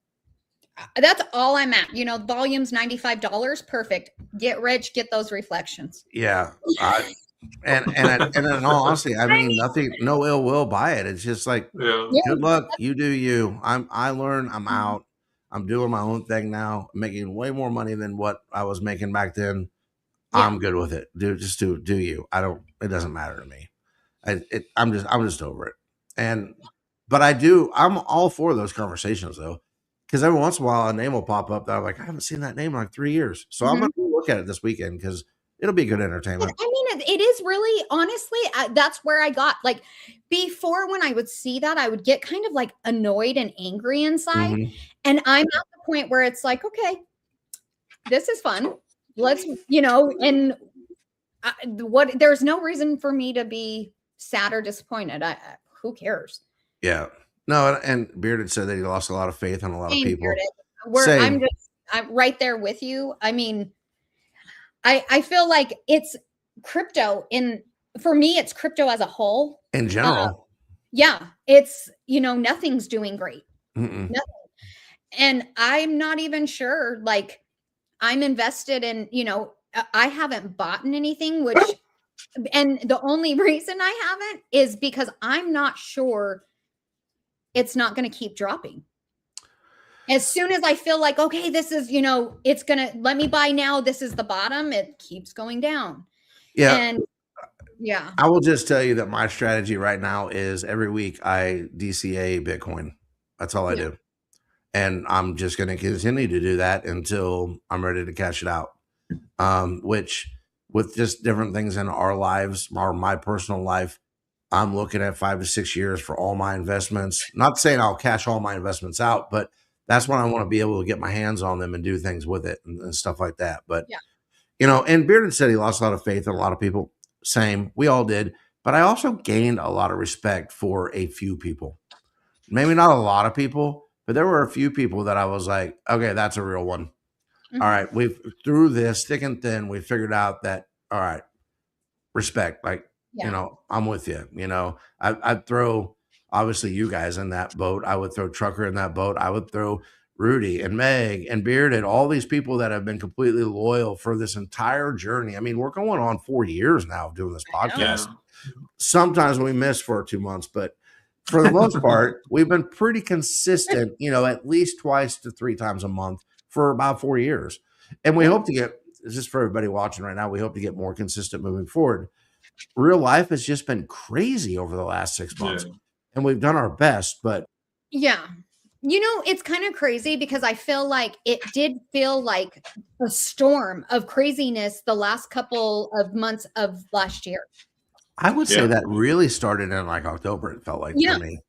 That's all I'm at. Volume's $95. Perfect. Get rich, get those reflections. Yeah. And in all honesty, I mean, nothing, no ill will by it. It's just like, good luck. You do you. I learn. I'm out. I'm doing my own thing now. I'm making way more money than what I was making back then. Yeah. I'm good with it. Just do you. It doesn't matter to me. I'm just over it. But I'm all for those conversations though. Because every once in a while a name will pop up that I'm like, I haven't seen that name in like 3 years. So I'm going to look at it this weekend because it'll be good entertainment. I mean, it is really, honestly, that's where I got, like, before when I would see that, I would get kind of like annoyed and angry inside. Mm-hmm. And I'm at the point where it's like, okay, this is fun. Let's, and there's no reason for me to be sad or disappointed. Who cares? Yeah. No, and Bearded said that he lost a lot of faith in a lot of people. I'm right there with you. I mean, I feel like it's crypto for me, it's crypto as a whole. In general. It's, nothing's doing great. Mm-mm. Nothing. And I'm not even sure, like, I'm invested in, I haven't bought in anything, which, and the only reason I haven't is because I'm not sure it's not going to keep dropping. As soon as I feel like, okay, this is, it's going to let me buy now. This is the bottom. It keeps going down. Yeah. And yeah. I will just tell you that my strategy right now is every week I DCA Bitcoin. That's all I do. And I'm just going to continue to do that until I'm ready to cash it out. Which with just different things in our lives, or my personal life, I'm looking at 5 to 6 years for all my investments. Not saying I'll cash all my investments out, but that's when I want to be able to get my hands on them and do things with it and stuff like that. But, and Bearden said he lost a lot of faith in a lot of people. Same. We all did. But I also gained a lot of respect for a few people. Maybe not a lot of people, but there were a few people that I was like, okay, that's a real one. All right. We've through this thick and thin, we figured out that, all right, respect. Like, I'm with you. I'd throw obviously you guys in that boat. I would throw Trucker in that boat. I would throw Rudy and Meg and Bearded, all these people that have been completely loyal for this entire journey. I mean, we're going on 4 years now of doing this podcast. Sometimes we miss for 2 months, but for the most part, we've been pretty consistent, at least twice to 3 times a month for about 4 years. And we hope to get, just for everybody watching right now, we hope to get more consistent moving forward. Real life has just been crazy over the last 6 months. And we've done our best, but it's kind of crazy because I feel like it did feel like a storm of craziness the last couple of months of last year. I would say that really started in like October, it felt like for me.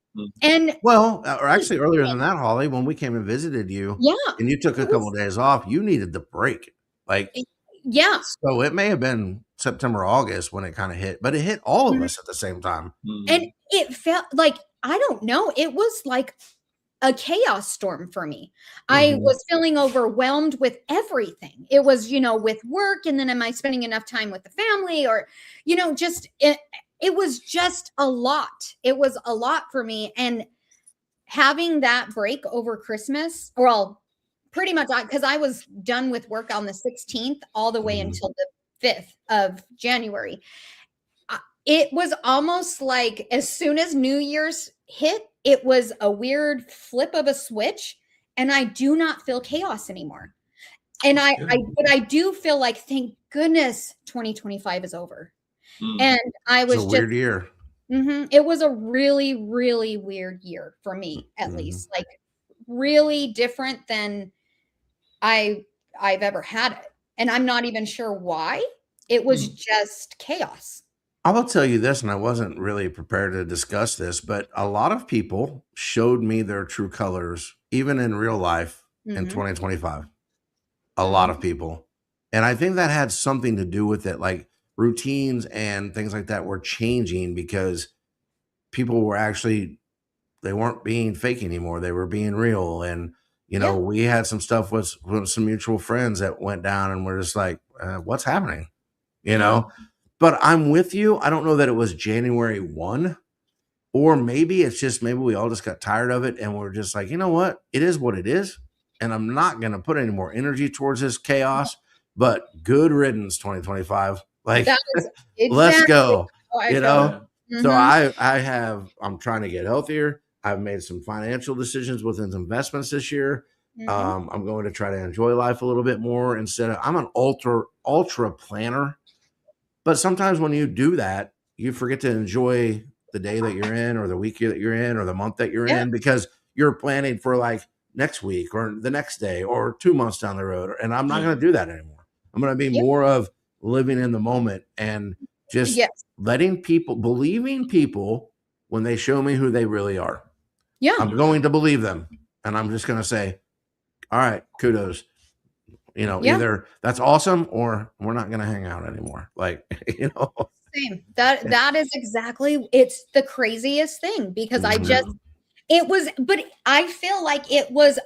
And or actually earlier than that, Holly, when we came and visited you and you took a couple of days off, you needed the break. So it may have been September, August when it kind of hit, but it hit all of us at the same time. And it felt like, I don't know, it was like a chaos storm for me. I was feeling overwhelmed with everything. It was, with work, and then am I spending enough time with the family, or, just it was just a lot. It was a lot for me. And having that break over Christmas, pretty much because I was done with work on the 16th all the way until the 5th of January. It was almost like as soon as New Year's hit, it was a weird flip of a switch, and I do not feel chaos anymore. And but I do feel like, thank goodness 2025 is over. And I was it's a weird year. It was a really, really weird year for me, at least, like really different than I've ever had it. And I'm not even sure why. It was just chaos. I will tell you this, and I wasn't really prepared to discuss this, but a lot of people showed me their true colors, even in real life in 2025. A lot of people. And I think that had something to do with it. Like routines and things like that were changing because people were actually, they weren't being fake anymore. They were being real. And, we had some stuff with some mutual friends that went down, and we're just like, what's happening? But I'm with you. I don't know that it was January 1, or maybe it's just, maybe we all just got tired of it and we're just like, you know what? It is what it is. And I'm not going to put any more energy towards this chaos, but good riddance 2025. Like, let's go, So I'm trying to get healthier. I've made some financial decisions within investments this year. I'm going to try to enjoy life a little bit more instead of, I'm an ultra planner. But sometimes when you do that, you forget to enjoy the day that you're in, or the week that you're in, or the month that you're in, because you're planning for like next week or the next day or 2 months down the road. And I'm not going to do that anymore. I'm going to be more of living in the moment and just letting people, believing people when they show me who they really are. I'm going to believe them. And I'm just going to say, all right, kudos. Either that's awesome or we're not going to hang out anymore. Like, Same. That is exactly, it's the craziest thing because but I feel like it was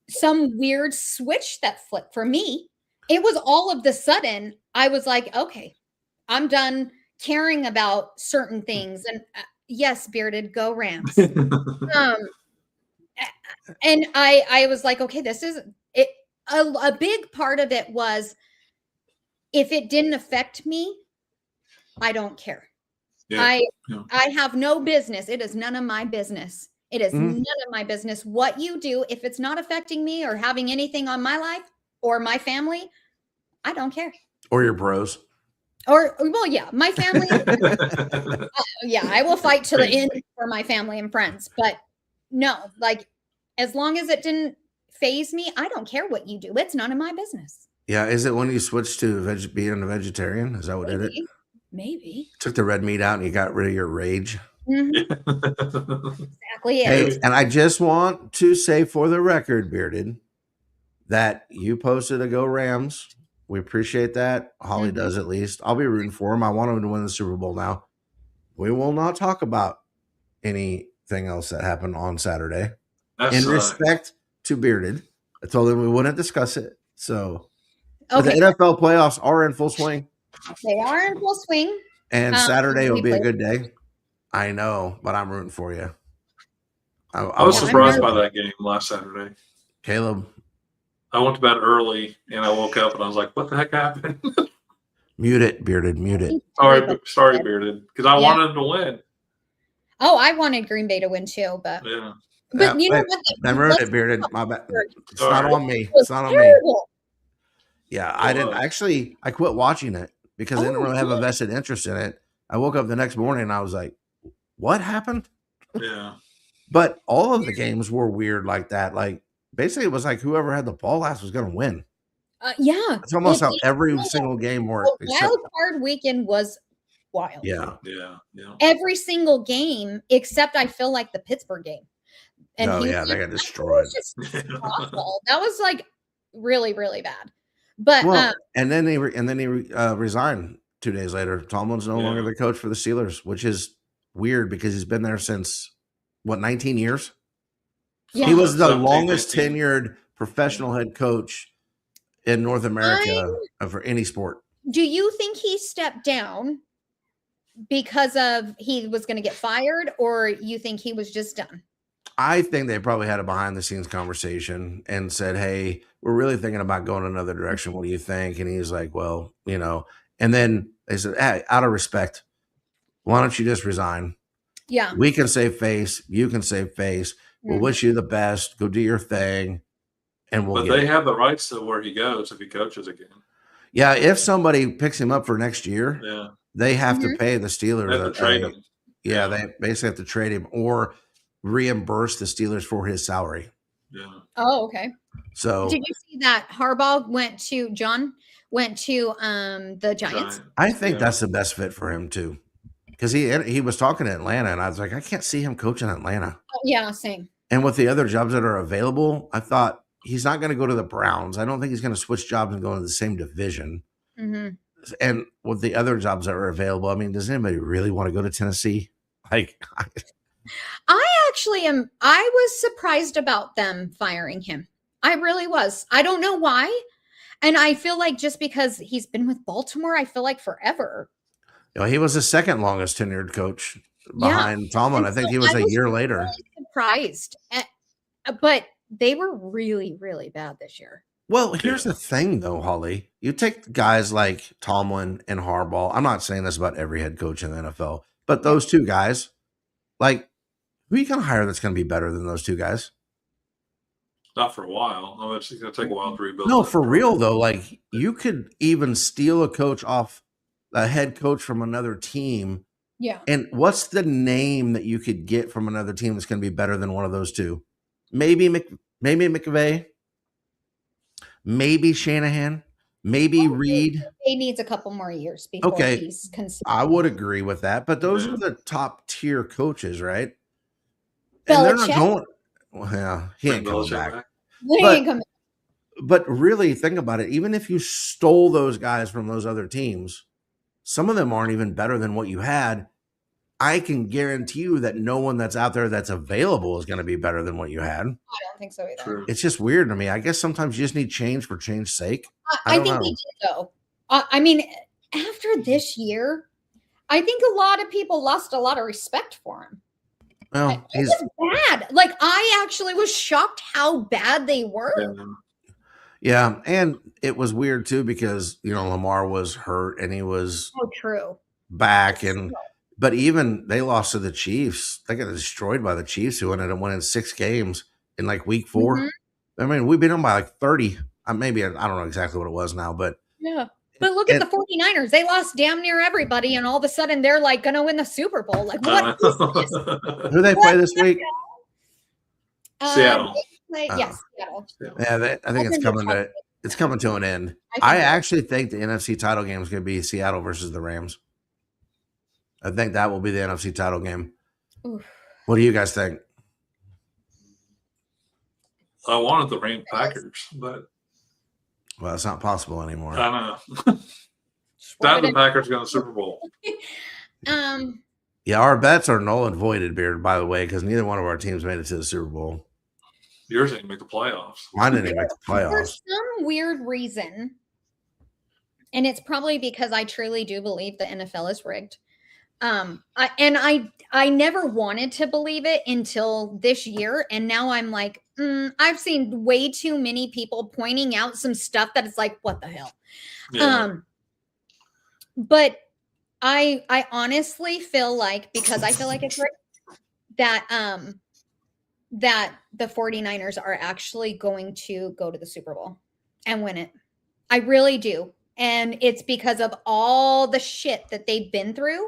some weird switch that flipped for me. It was all of the sudden, I was like, okay, I'm done caring about certain things. And yes, Bearded, go Rams. And I was like, okay, this is it. a big part of it was if it didn't affect me, I don't care. Yeah. I have no business. It is none of my business. It is Mhm. none of my business what you do. If it's not affecting me or having anything on my life or my family, I don't care. Or your bros. Or well, yeah, my family. Yeah, I will fight to the end for my family and friends. But no, like as long as it didn't phase me, I don't care what you do. It's none of my business. Yeah, is it when you switched to being a vegetarian? Is that what did it? Maybe. Took the red meat out and you got rid of your rage. Mhm, exactly. It. Hey, and I just want to say for the record, Bearded, that you posted a Go Rams. We appreciate that. Holly Mhm. does at least. I'll be rooting for him. I want him to win the Super Bowl now. We will not talk about anything else that happened on Saturday. In respect to Bearded, I told him we wouldn't discuss it. So, but the Okay, NFL playoffs are in full swing, they are in full swing. and Saturday will we be a play- good day. I know, but I'm rooting for you. I was I'm surprised by nervous. that game last Saturday. Caleb, I went to bed early and I woke up and I was like, "What the heck happened?" mute it, Bearded, mute it. Sorry, Bearded, because I Yeah. wanted him to win. Oh, I wanted Green Bay to win too, but Yeah. you know Wait, what? I ruined it, Bearded. My bad. It's not Sorry. on me. It was It's not on me. terrible. Yeah, I didn't was. actually. I quit watching it because I didn't Oh, really have a good. vested interest in it. I woke up the next morning and I was like, "What happened?" Yeah. But all of the games were weird like that. Like basically, it was like whoever had the ball last was going to win. Yeah, It's almost how it- every single game the worked. Except, wild card weekend was wild. yeah, Yeah. Yeah. Every single game except I feel like the Pittsburgh game. And oh yeah, Houston, they got that destroyed. was just awful. That was like really, really bad. But Well, and then he resigned 2 days later. Tomlin's no longer Yeah. the coach for the Steelers, which is weird because he's been there since what 19 years. Yeah. He was the 17, longest 18. tenured professional head coach in North America for any sport. do you think he stepped down because of he was going to get fired, or you think he was just done? I think they probably had a behind the scenes conversation and said, "Hey, we're really thinking about going another direction. What do you think?" And he's like, "Well, you know." And then they said, "Hey, out of respect, why don't you just resign? Yeah. We can save face. You can save face. We'll wish you the best. Go do your thing, and we'll But get they it." have the rights to where he goes if he coaches again. Yeah, if somebody picks him up for next year, Yeah. they have to pay the They Steelers. have to trade him. Yeah, they basically have to trade him or reimburse the Steelers for his salary. Yeah. Oh, okay. So Did you see that Harbaugh went to the Giants? Giant. I think Yeah. that's the best fit for him too, because he was talking to Atlanta, and I was like, I can't see him coaching Atlanta. Oh, yeah, same. And with the other jobs that are available, I thought he's not going to go to the Browns. I don't think he's going to switch jobs and go into the same division. hmm And with the other jobs that are available, I mean, does anybody really want to go to Tennessee? Like, I was surprised about them firing him. I really was. I don't know why. And I feel like just because he's been with Baltimore, I feel like forever. he was the second longest tenured coach Yeah. behind Tomlin. And I think so he was I a was year later. really surprised. But they were really, really bad this year. Well, here's the thing, though, Holly. You take guys like Tomlin and Harbaugh. I'm not saying this about every head coach in the NFL, but those two guys, like, who are you going to hire that's going to be better than those two guys? Not for a while. I mean, it's going to take a while to rebuild. No, that for program. real, though. Like, you could even steal a coach off a head coach from another team. Yeah. And what's the name that you could get from another team that's going to be better than one of those two? Maybe McVay. Maybe Shanahan, maybe Reed. He needs a couple more years before Okay. he's considered. I would agree with that, but those Yeah. are the top tier coaches, right? And they're not Belichick? going. Well, yeah, he ain't Bring coming Belichick back. He But- ain't coming. But really, think about it. Even if you stole those guys from those other teams, some of them aren't even better than what you had. I can guarantee you that no one that's out there that's available is going to be better than what you had. I don't think so either. True. It's just weird to me. I guess sometimes you just need change for change's sake. I I don't think know. they did though. I mean, after this year, I think a lot of people lost a lot of respect for him. Well, It he's was bad. Like I actually was shocked how bad they were. Yeah. Yeah, and it was weird too because Lamar was hurt and he was Oh, true. back, but even they lost to the Chiefs. They got destroyed by the Chiefs, who ended up winning 6 games in like week 4. Mhm. I mean, we beat them by like 30. Maybe I don't know exactly what it was now, but Yeah. But look at and the 49ers. They lost damn near everybody, and all of a sudden they're like going to win the Super Bowl. Like, what is this? who they play this week? Seattle. Yes, Seattle. Yeah, I think it's coming to an end. I actually think the NFC title game is going to be Seattle versus the Rams. I think that will be the NFC title game. Oof. What do you guys think? I wanted the Rams Packers, but Well, it's not possible anymore. I don't know. That the Packers going to the Super Bowl. Yeah, our bets are null and voided, Beard, by the way, because neither one of our teams made it to the Super Bowl. Yours didn't make the playoffs. Mine didn't even make the For playoffs. some weird reason, and it's probably because I truly do believe the NFL is rigged. I never wanted to believe it until this year, and now I'm like, I've seen way too many people pointing out some stuff that it's like, what the hell? Yeah. But I honestly feel like, because I feel like it's rigged, that the 49ers are actually going to go to the Super Bowl and win it. I really do. And it's because of all the shit that they've been through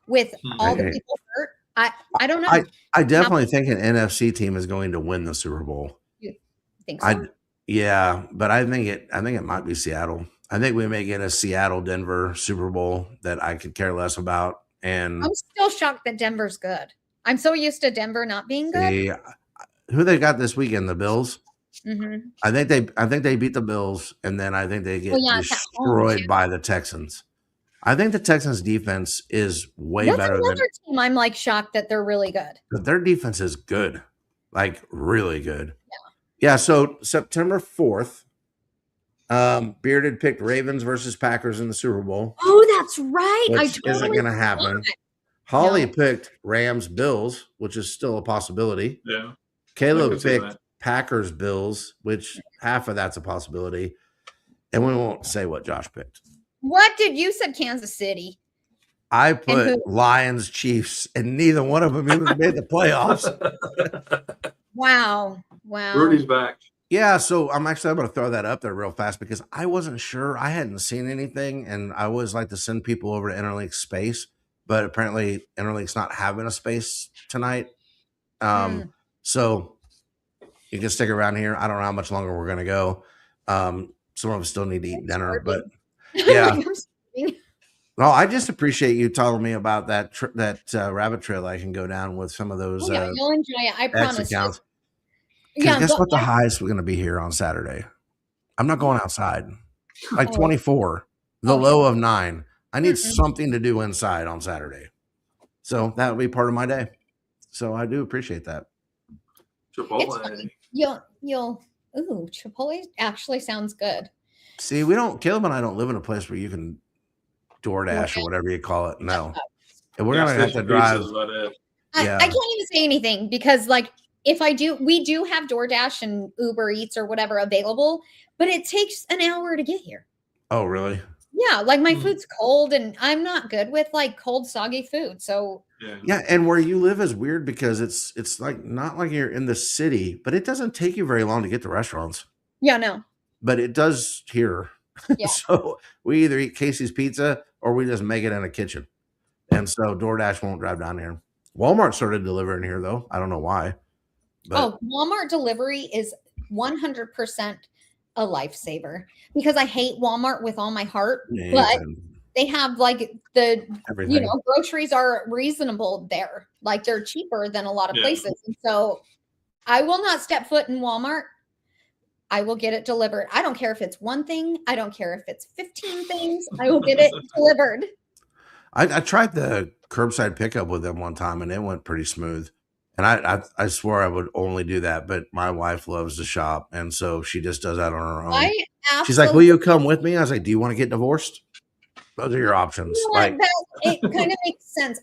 with all the people hurt. I don't know. I definitely think an NFC team is going to win the Super Bowl. You think so? Yeah, but I think it might be Seattle. I think we may get a Seattle-Denver Super Bowl that I could care less about. And I'm still shocked that Denver's good. I'm so used to Denver not being good. Who they got this weekend? The Bills. Mm-hmm. I think they beat the Bills, and then I think they get destroyed by the Texans. I think the Texans' defense is way better than another team. I'm like shocked that they're really good. But their defense is good, like really good. Yeah. So September 4th, Bearded picked Ravens versus Packers in the Super Bowl. Oh, that's right. Which isn't going to happen. Holly picked Rams Bills, which is still a possibility. Yeah. Caleb picked Packers Bills, which half of that's a possibility. And we won't say what Josh picked. What did you said? Kansas City. I put Lions Chiefs, and neither one of them even made the playoffs. Wow. Rudy's back. Yeah, so I'm going to throw that up there real fast because I wasn't sure. I hadn't seen anything, and I always like to send people over to Interlink Space, but apparently Interlink's not having a space tonight. So you can stick around here. I don't know how much longer we're going to go. Some of us still need to eat dinner, but yeah. No, I just appreciate you telling me about that rabbit trail I can go down with some of those. Yeah, you'll enjoy it. I promise. Accounts. Yeah, guess what the highest we're going to be here on Saturday? I'm not going outside. Like 24, the low of 9. I need something to do inside on Saturday. So that will be part of my day. So I do appreciate that. Chipotle. Chipotle actually sounds good. See, Caleb and I don't live in a place where you can DoorDash or whatever you call it. No. And we're going to have to drive. I can't even say anything because we do have DoorDash and Uber Eats or whatever available, but it takes an hour to get here. Oh, really? Yeah, like my food's cold and I'm not good with like cold, soggy food. So yeah, and where you live is weird because it's like not like you're in the city, but it doesn't take you very long to get to restaurants. Yeah, no. But it does here. Yeah. So we either eat Casey's Pizza or we just make it in a kitchen. And so DoorDash won't drive down here. Walmart started delivering here though. I don't know why. But Walmart delivery is 100% a lifesaver because I hate Walmart with all my heart, but they have like everything. Groceries are reasonable there. Like they're cheaper than a lot of places. And so I will not step foot in Walmart. I will get it delivered. I don't care if it's one thing. I don't care if it's 15 things. I will get it delivered. I tried the curbside pickup with them one time and it went pretty smooth. And I swore I would only do that, but my wife loves to shop, and so she just does that on her own. She's like, "Will you come with me?" I was like, "Do you want to get divorced?" Those are your options. It kind of makes sense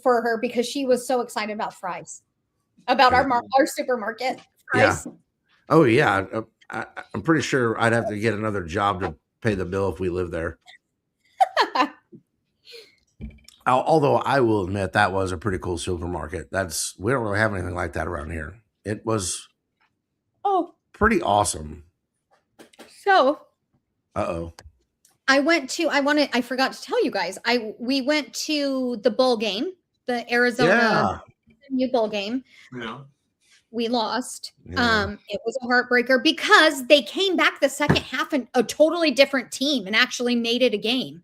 for her because she was so excited about fries, about our supermarket fries. Yeah. Oh yeah, I'm pretty sure I'd have to get another job to pay the bill if we lived there. Although I will admit that was a pretty cool supermarket. We don't really have anything like that around here. It was pretty awesome. So Uh-oh. I forgot to tell you guys. We went to the bowl game, the Arizona SMU bowl game. Yeah. We lost. Yeah. It was a heartbreaker because they came back the second half and a totally different team and actually made it a game.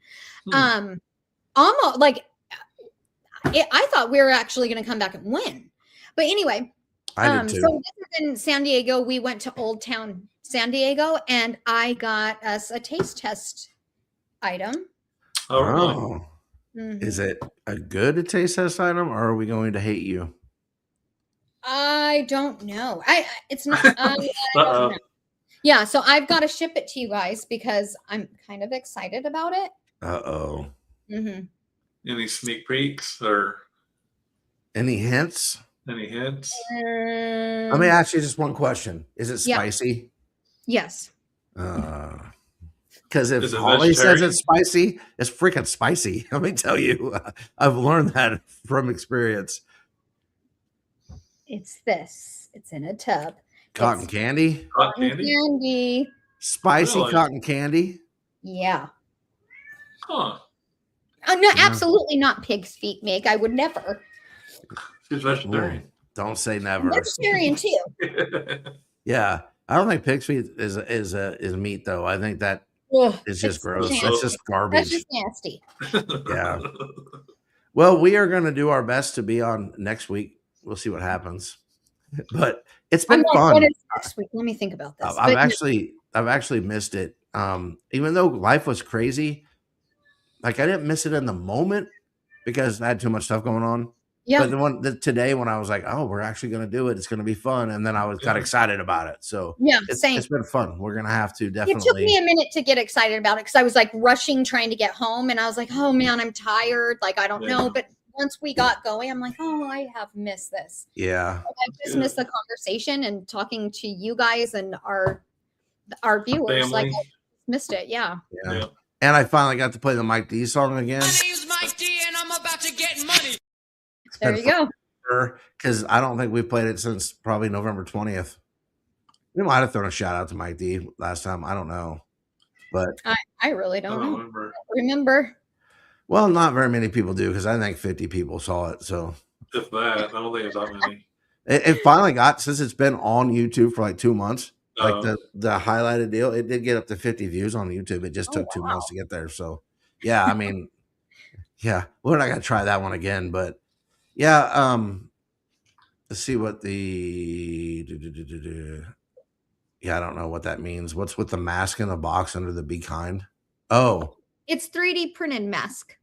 Almost like I thought we were actually going to come back and win. But anyway, I did too. so this is in San Diego. We went to Old Town San Diego, and I got us a taste test item. Oh, really? Oh. Mhm. Is it a good taste test item, or are we going to hate you? I don't know. It's not. I don't Uh-oh. know. Yeah, so I've got to ship it to you guys because I'm kind of excited about it. Uh-oh. Mm-hmm. Any sneak peeks or Any hints? any hints? Let me ask you just one question. Is it Yeah. spicy? Yes. Because if Is it Holly says vegetarian? it's spicy, it's freaking spicy. Let me tell you, I've learned that from experience. It's this. It's in a tub. Cotton It's candy, Cotton candy? candy. spicy Really? cotton candy. Yeah. Huh. Oh, no, Yeah. absolutely not pig's feet, Meg. I would never. She's vegetarian. Don't say I'm never. vegetarian too. Yeah, I don't think pig's feet is meat though. I think that Ugh, is just it's gross. nasty. That's just That's garbage. just nasty. Yeah. Well, we are going to do our best to be on next week. We'll see what happens. But it's I'm been like, fun. what is next week? Let me think about this. I've But actually missed it. Even though life was crazy, like I didn't miss it in the moment because I had too much stuff going on. yeah, But today when I was like, oh, we're actually going to do it, it's going to be fun, and then I got excited about it. So yeah, it's same. been fun. We're going to have to It took definitely. me a minute to get excited about it because I was like rushing trying to get home, and I was like, oh man, I'm tired. Like I don't know. But once we got going, I'm like, oh, I have missed this. Yeah. I just missed the conversation and talking to you guys and our viewers. Like Family. I missed it. Yeah. Yeah. Yeah. And I finally got to play the Mike D song again. name's Mike D and I'm about to get money. There you go. Because I don't think we played it since probably November 20th. We might have thrown a shout out to Mike D last time. I don't know. But I really I don't don't know. remember. Remember? well, not very many people do because I think 50 people saw it. So If that, I don't think it's that many. it finally got, since it's been on YouTube for like 2 months, like Uh, the highlighted deal, it did get up to 50 views on YouTube. It just Oh, took 2 wow. months to get there. So yeah, I mean, yeah, we're not gonna try that one again, but yeah, let's see what the yeah, I don't know what that means. What's with the mask in the box under the be kind? Oh, It's 3D printed mask.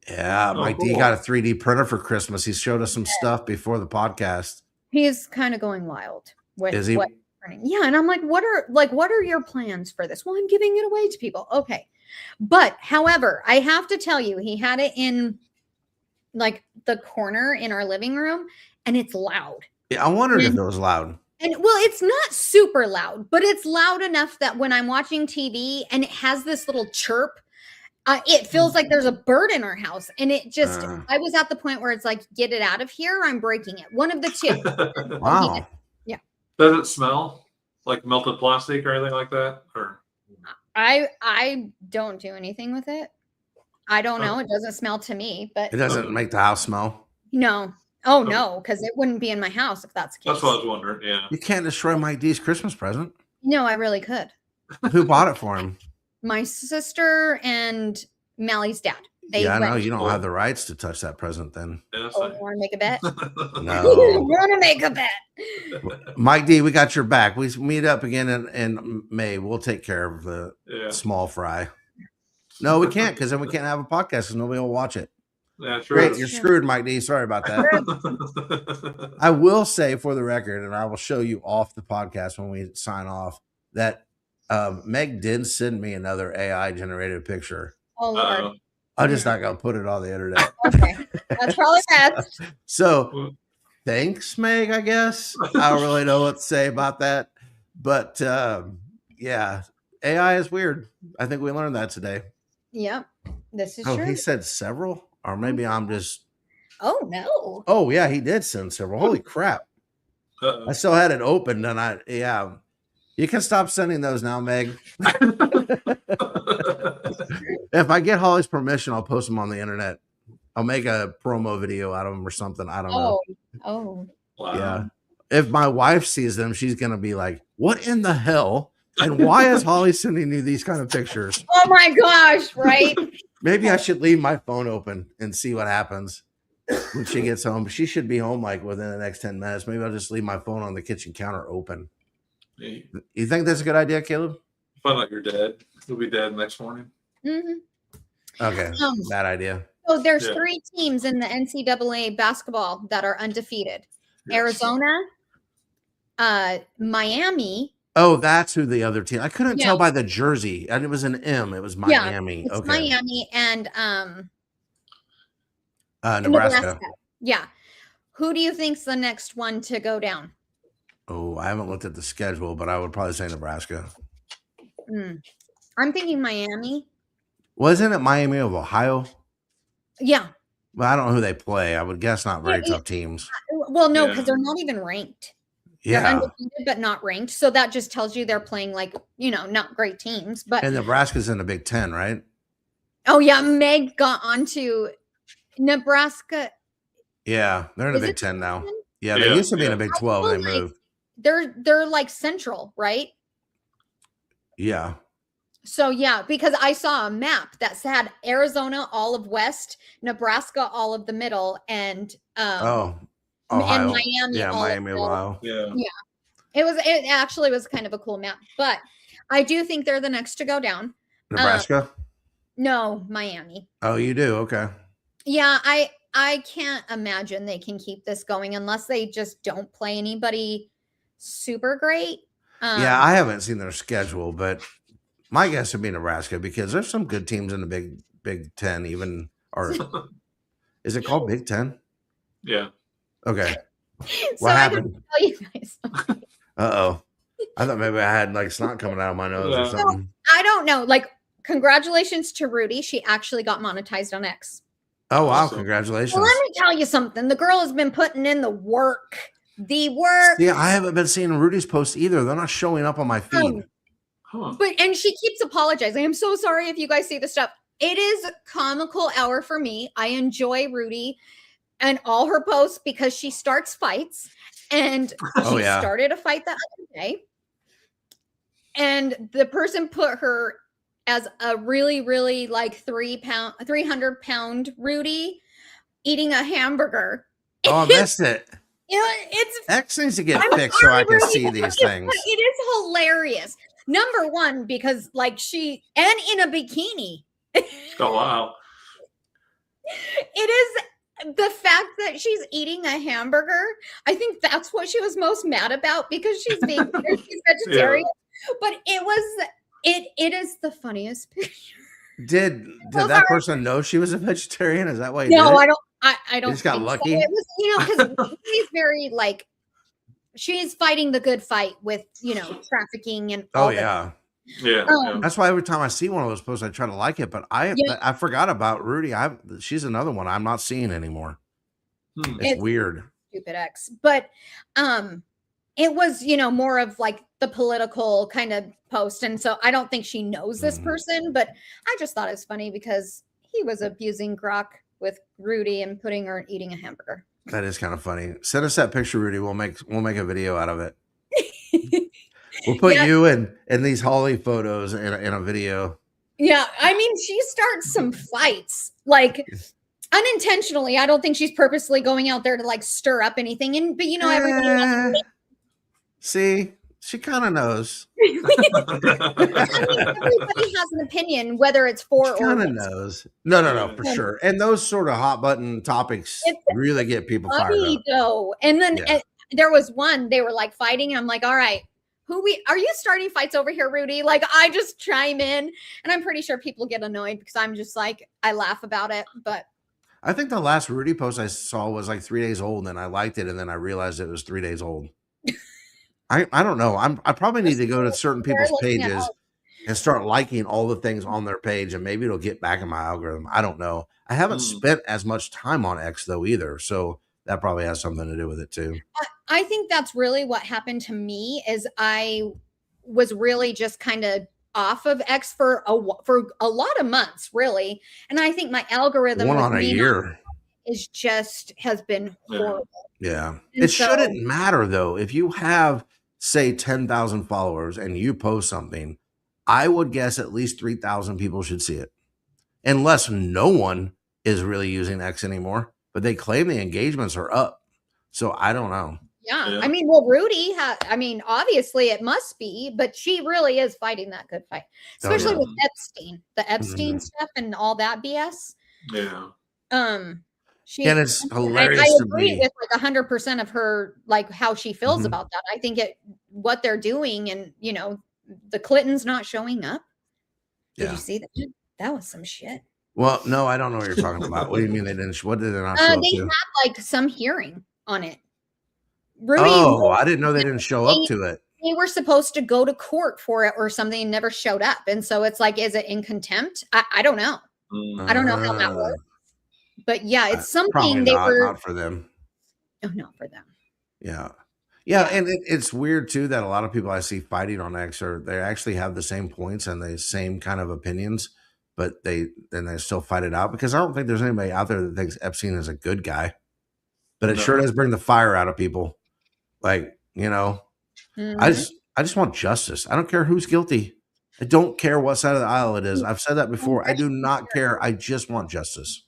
yeah, Oh, Mike D cool. got a 3D printer for Christmas. He showed us some stuff before the podcast. He's kind of going wild with Is he? what he's printing. Yeah, and I'm like, what are your plans for this? Well, I'm giving it away to people. Okay. But however, I have to tell you, he had it in like the corner in our living room, and it's loud. Yeah, I wondered if it was loud. And well, it's not super loud, but it's loud enough that when I'm watching TV and it has this little chirp, it feels like there's a bird in our house. And it just, I was at the point where it's like, get it out of here. I'm breaking it. One of the two. Wow. Does it smell like melted plastic or anything like that? Or I don't do anything with it. I don't know. It doesn't smell to me, but It doesn't make the house smell. no. Oh no, because it wouldn't be in my house if that's the case. that's what I was wondering. Yeah. You can't destroy Mike D's Christmas present. No, I really could. Who bought it for him? My sister and Mally's dad. They Yeah, I know went, you don't have the rights to touch that present then. Yeah, oh, you want to make a bet? No. Want to make a bet? Mike D, we got your back. We meet up again in May. We'll take care of the Yeah. small fry. No, we can't because then we can't have a podcast because nobody will watch it. Yeah, true. Great, you're screwed, Mike D. Sorry about that. I will say for the record, and I will show you off the podcast when we sign off, that Meg did send me another AI generated picture. Oh Lord. Uh-oh. I'm just not gonna put it on the internet. Okay, that's probably best. So thanks, Meg, I guess. I don't really know what to say about that. But yeah, AI is weird. I think we learned that today. Yep. This is Oh, true. he said several, or maybe I'm just. Oh no. Oh yeah, he did send several. Holy crap! I still had it open, and yeah. You can stop sending those now, Meg. If I get Holly's permission, I'll post them on the internet. I'll make a promo video out of them or something. I don't know. Oh. Wow. Yeah. If my wife sees them, she's gonna be like, "What in the hell? And why is Holly sending you these kind of pictures?" Oh my gosh, right? Maybe I should leave my phone open and see what happens when she gets home. She should be home like within the next 10 minutes. Maybe I'll just leave my phone on the kitchen counter open. You You think that's a good idea, Caleb? find out you're dead. You'll be dead next morning. Mhm. Okay, bad idea. So there's Yeah. 3 teams in the NCAA basketball that are undefeated. Yes. Arizona, Miami. Oh, that's who the other team. I couldn't Yeah. tell by the jersey, and it was an M. It was Miami. It's Okay, Miami and Nebraska. Yeah. Who do you think's the next one to go down? Oh, I haven't looked at the schedule, but I would probably say Nebraska. I'm thinking Miami. Wasn't it Miami of Ohio? Yeah. Well, I don't know who they play. I would guess not very tough teams. Well, no, Yeah. because they're not even ranked. They're Yeah, undefeated, but not ranked. So that just tells you they're playing like, not great teams. But and Nebraska's in the Big Ten, right? oh yeah, Meg got onto Nebraska. Yeah, they're in the Is Big it Ten now. Big Ten? Yeah, they Yeah, used to be in yeah. the Big 12. feel They like- moved. They're like central, right? Yeah. So yeah, because I saw a map that had Arizona all of West, Nebraska all of the middle, and Oh, and Ohio. Miami. Yeah, all of Miami, the- Ohio. Yeah. It actually was kind of a cool map, but I do think they're the next to go down. Nebraska. No, Miami. Oh, you do? Okay. Yeah, I can't imagine they can keep this going unless they just don't play anybody super great. Yeah, I haven't seen their schedule, but my guess would be Nebraska because there's some good teams in the Big Ten, even. Or is it called Big Ten? Yeah. Okay. So What I can happened? tell you guys something. Uh-oh. I thought maybe I had like snot coming out of my nose or Yeah. something. I don't know. Like, congratulations to Rudy. She actually got monetized on X. Oh, wow. Awesome. Congratulations. Well, let me tell you something. The girl has been putting in the work. The work. Yeah, I haven't been seeing Rudy's posts either. They're not showing up on my feed. Huh. And she keeps apologizing. I'm so sorry if you guys see the stuff. It is comical hour for me. I enjoy Rudy and all her posts because she starts fights. And Oh, she yeah. started a fight the other day. And the person put her as a really, really like 300-pound Rudy eating a hamburger. Oh, I missed it. It's X needs to get I'm fixed so I can sorry, see Rudy, these but things. it is hilarious. Number one, because like and in a bikini. Oh, wow. It is the fact that she's eating a hamburger. I think that's what she was most mad about because she's vegan and she's vegetarian. But it is the funniest picture. Did So that sorry. person know she was a vegetarian? Is that why he No, did it? I don't. I don't. just got think so. lucky? It was, because she's very like she's fighting the good fight with trafficking and all Oh, that. yeah. Yeah. Um, That's why every time I see one of those posts, I try to like it. But I forgot about Rudy. She's another one I'm not seeing anymore. Hmm. It's weird. Stupid X. But it was more of like the political kind of post, and so I don't think she knows this Mhm. person, but I just thought it was funny because he was abusing Grok with Rudy and putting her eating a hamburger. That is kind of funny. Send us that picture, Rudy. We'll make a video out of it. We'll put Yeah. you in these Holly photos in a video. Yeah, I mean, she starts some fights like unintentionally. I don't think she's purposely going out there to like stir up anything. But everybody wants See, she kind of knows. everybody has an opinion, whether it's for She or kind of against. knows. No, for sure. And those sort of hot button topics It's really get people fired Funny up. though. And then Yeah. there was one, they were like fighting. And I'm like, all right, are you starting fights over here, Rudy? Like, I just chime in, and I'm pretty sure people get annoyed because I'm just like, I laugh about it. But I think the last Rudy post I saw was like 3 days old, and I liked it, and then I realized it was 3 days old. I don't know. I probably need to go to certain They're people's looking at pages and start liking all the things on their page, and maybe it'll get back in my algorithm. I don't know. I haven't spent as much time on X though either, so that probably has something to do with it too. I think that's really what happened to me is I was really just kind of off of X for a lot of months, really. And I think my algorithm One with on a me year. has been horrible. Yeah. And It so- shouldn't matter though. If you have, say, 10,000 followers and you post something, I would guess at least 3,000 people should see it. Unless no one is really using X anymore, but they claim the engagements are up. So I don't know. Yeah. Yeah. I mean, well, Rudy obviously it must be, but she really is fighting that good fight, Oh, especially yeah. with Epstein, the Epstein stuff and all that BS. Yeah. She And it's I hilarious to agree me. with like 100% of her, like how she feels Mhm. about that. I think what they're doing, and the Clintons not showing up. Did Yeah. you see that? That was some shit. Well, no, I don't know what you're talking about. What do you mean they didn't? What did they not show up They to? had like some hearing on it. Rudy, Oh, I didn't know they didn't show up to it. they were supposed to go to court for it or something and never showed up. And so it's like, is it in contempt? I don't know. I don't know how that works. But yeah, it's something Probably they were. not for them. Oh, not for them. Yeah. Yeah, and it's weird too that a lot of people I see fighting on X they actually have the same points and the same kind of opinions, but they still fight it out because I don't think there's anybody out there that thinks Epstein is a good guy. But it No. sure does bring the fire out of people. Like, Mhm. I just want justice. I don't care who's guilty. I don't care what side of the aisle it is. I've said that before. I do not care. I just want justice.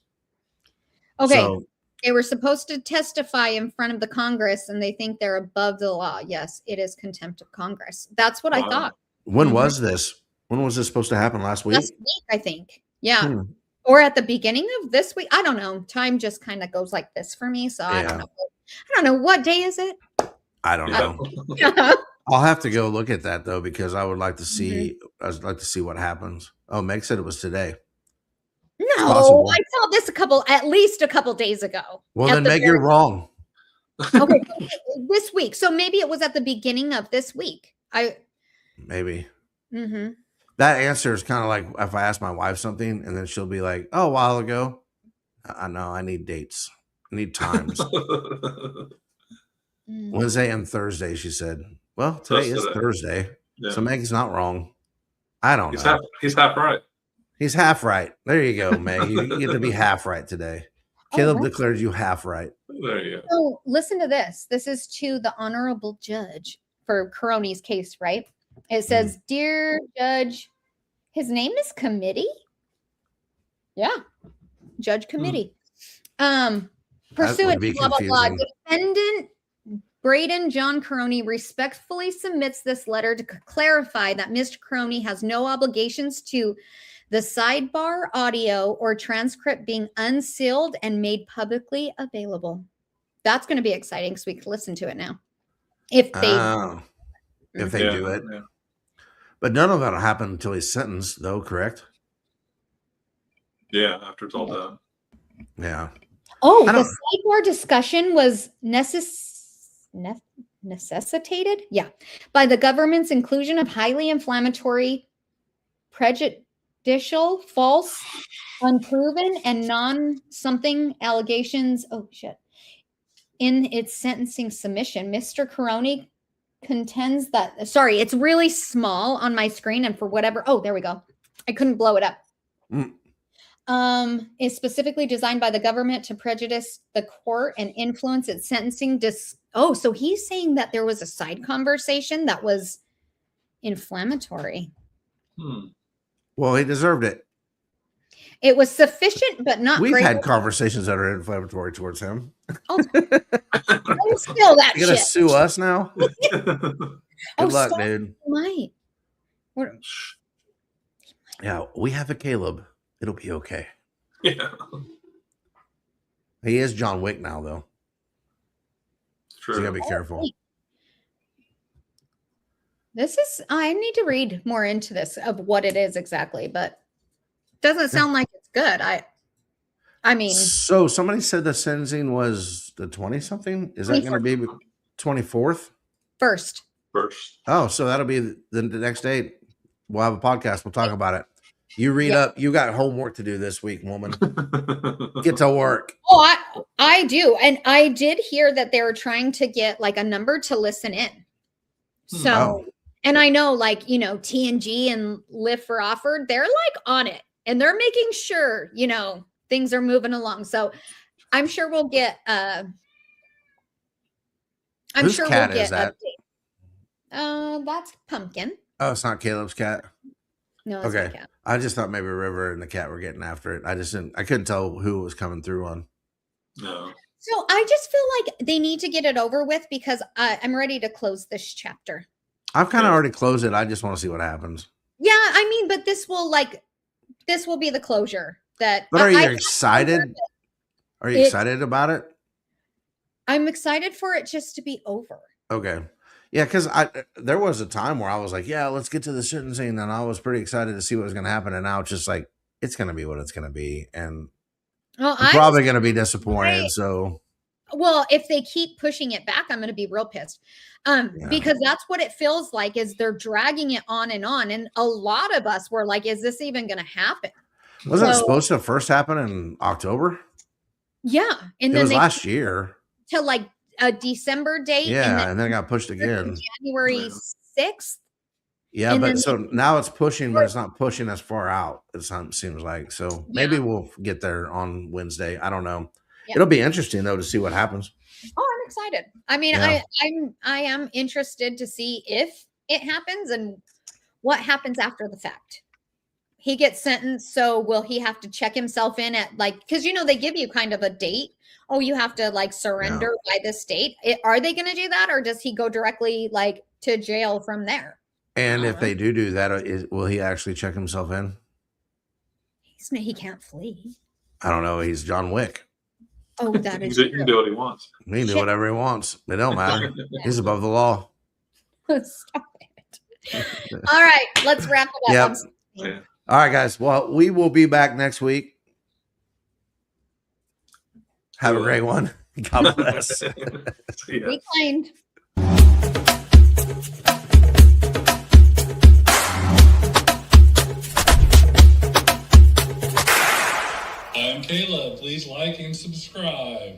Okay. So, They were supposed to testify in front of the Congress and they think they're above the law. Yes, it is contempt of Congress. That's what I Wow. thought. when Mhm. was this? When was this supposed to happen? Last week? Last week, I think. Yeah. Hmm. Or at the beginning of this week. I don't know. Time just kind of goes like this for me. So I don't Yeah. know. I don't know. What day is it? I don't Yeah. know. I'll have to go look at that though because I would like to see. Mm-hmm. I'd like to see what happens. Oh, Meg said it was today. No, possible. I saw this at least a couple days ago. Well, At then the Meg, very- you're wrong. Okay, this week. So maybe it was at the beginning of this week. Maybe Mhm. that answer is kind of like if I ask my wife something and then she'll be like, "Oh, a while ago." I know. I need dates. I need times. Mm. Wednesday and Thursday. She said. Well, today is today. Thursday, Yeah. so Meg's not wrong. I don't He's know. half right. He's half right. There you go, Meg. You get to be half right today. Caleb right. declared you half right. There you go. So listen to this. This is to the honorable judge for Caroni's case, right? It says, "Dear Judge," his name is Committee. Yeah, Judge Committee. Pursuant be to blah blah blah, confusing. defendant Braden John Caroni respectfully submits this letter to clarify that Mr. Caroni has no obligations to the sidebar audio or transcript being unsealed and made publicly available. That's going to be exciting because we can listen to it now. If they Oh, if they Yeah, do it. yeah. But none of that'll happen until he's sentenced, though, correct? Yeah, after it's all done. Yeah. Oh, I the don't- sidebar discussion was necessitated, by the government's inclusion of highly inflammatory, prejudicial, false, unproven, and non-something allegations. Oh shit! In its sentencing submission, Mr. Caroni contends that. Sorry, it's really small on my screen, and for whatever. Oh, there we go. I couldn't blow it up. Is specifically designed by the government to prejudice the court and influence its sentencing. So he's saying that there was a side conversation that was inflammatory. Well, he deserved it. It was sufficient, but not We've great. had conversations that are inflammatory towards him. Don't spill that You gonna shit. sue us now? Good luck, stop. dude. Might. What- Yeah, we have a Caleb. It'll be okay. Yeah, He is John Wick now, though. So you true. gotta be careful. I need to read more into this of what it is exactly, but doesn't sound like it's good. I mean, So somebody said the sentencing was the 20 something. Is that going to be 24th? first. First. Oh, so that'll be the next date. We'll have a podcast. We'll talk about it. You read up. You got homework to do this week, woman. Get to work. Oh, I do. And I did hear that they were trying to get like a number to listen in. So, Oh. and I know like, you know, TNG and Live for Offered, they're like on it and they're making sure, you know, things are moving along. So I'm sure we'll get, Whose cat is that? That's Pumpkin. Oh, it's not Caleb's cat. No, it's Okay. my cat. I just thought maybe River and the cat were getting after it. I couldn't tell who it was coming through on. No. So I just feel like they need to get it over with because I'm ready to close this chapter. I've kind of already closed it. I just want to see what happens. Yeah, I mean, but this will be the closure that. But are you I excited? Are you excited about it? I'm excited for it just to be over. Okay. Yeah, because there was a time where I was like, yeah, let's get to the sentencing. And I was pretty excited to see what was going to happen. And now it's just like, it's going to be what it's going to be. And Well, I'm probably going to be disappointed. So, well, if they keep pushing it back, I'm going to be real pissed. Because that's what it feels like is they're dragging it on. And a lot of us were like, is this even going to happen? wasn't it supposed to first happen in October? Yeah. And It then was they last year. to like a December date. Yeah. And then it got pushed again. January 6th. Yeah, And but then so now it's pushing, but it's not pushing as far out. It seems like so. Maybe we'll get there on Wednesday. I don't know. Yeah. It'll be interesting though to see what happens. Oh, I'm excited. I mean, Yeah. I am interested to see if it happens and what happens after the fact. He gets sentenced, so will he have to check himself in at like because you know they give you kind of a date. Oh, you have to like surrender by this date. Are they going to do that, or does he go directly like to jail from there? And if they do that, will he actually check himself in? He can't flee. I don't know. He's John Wick. Oh, that is He can do what he wants. He can do whatever he wants. It don't matter. He's above the law. Stop it. All right, let's wrap it up. Yep. Yeah. All right, guys. Well, we will be back next week. Have a great one. God bless. See ya. Reclaimed. I'm Caleb. Please like and subscribe.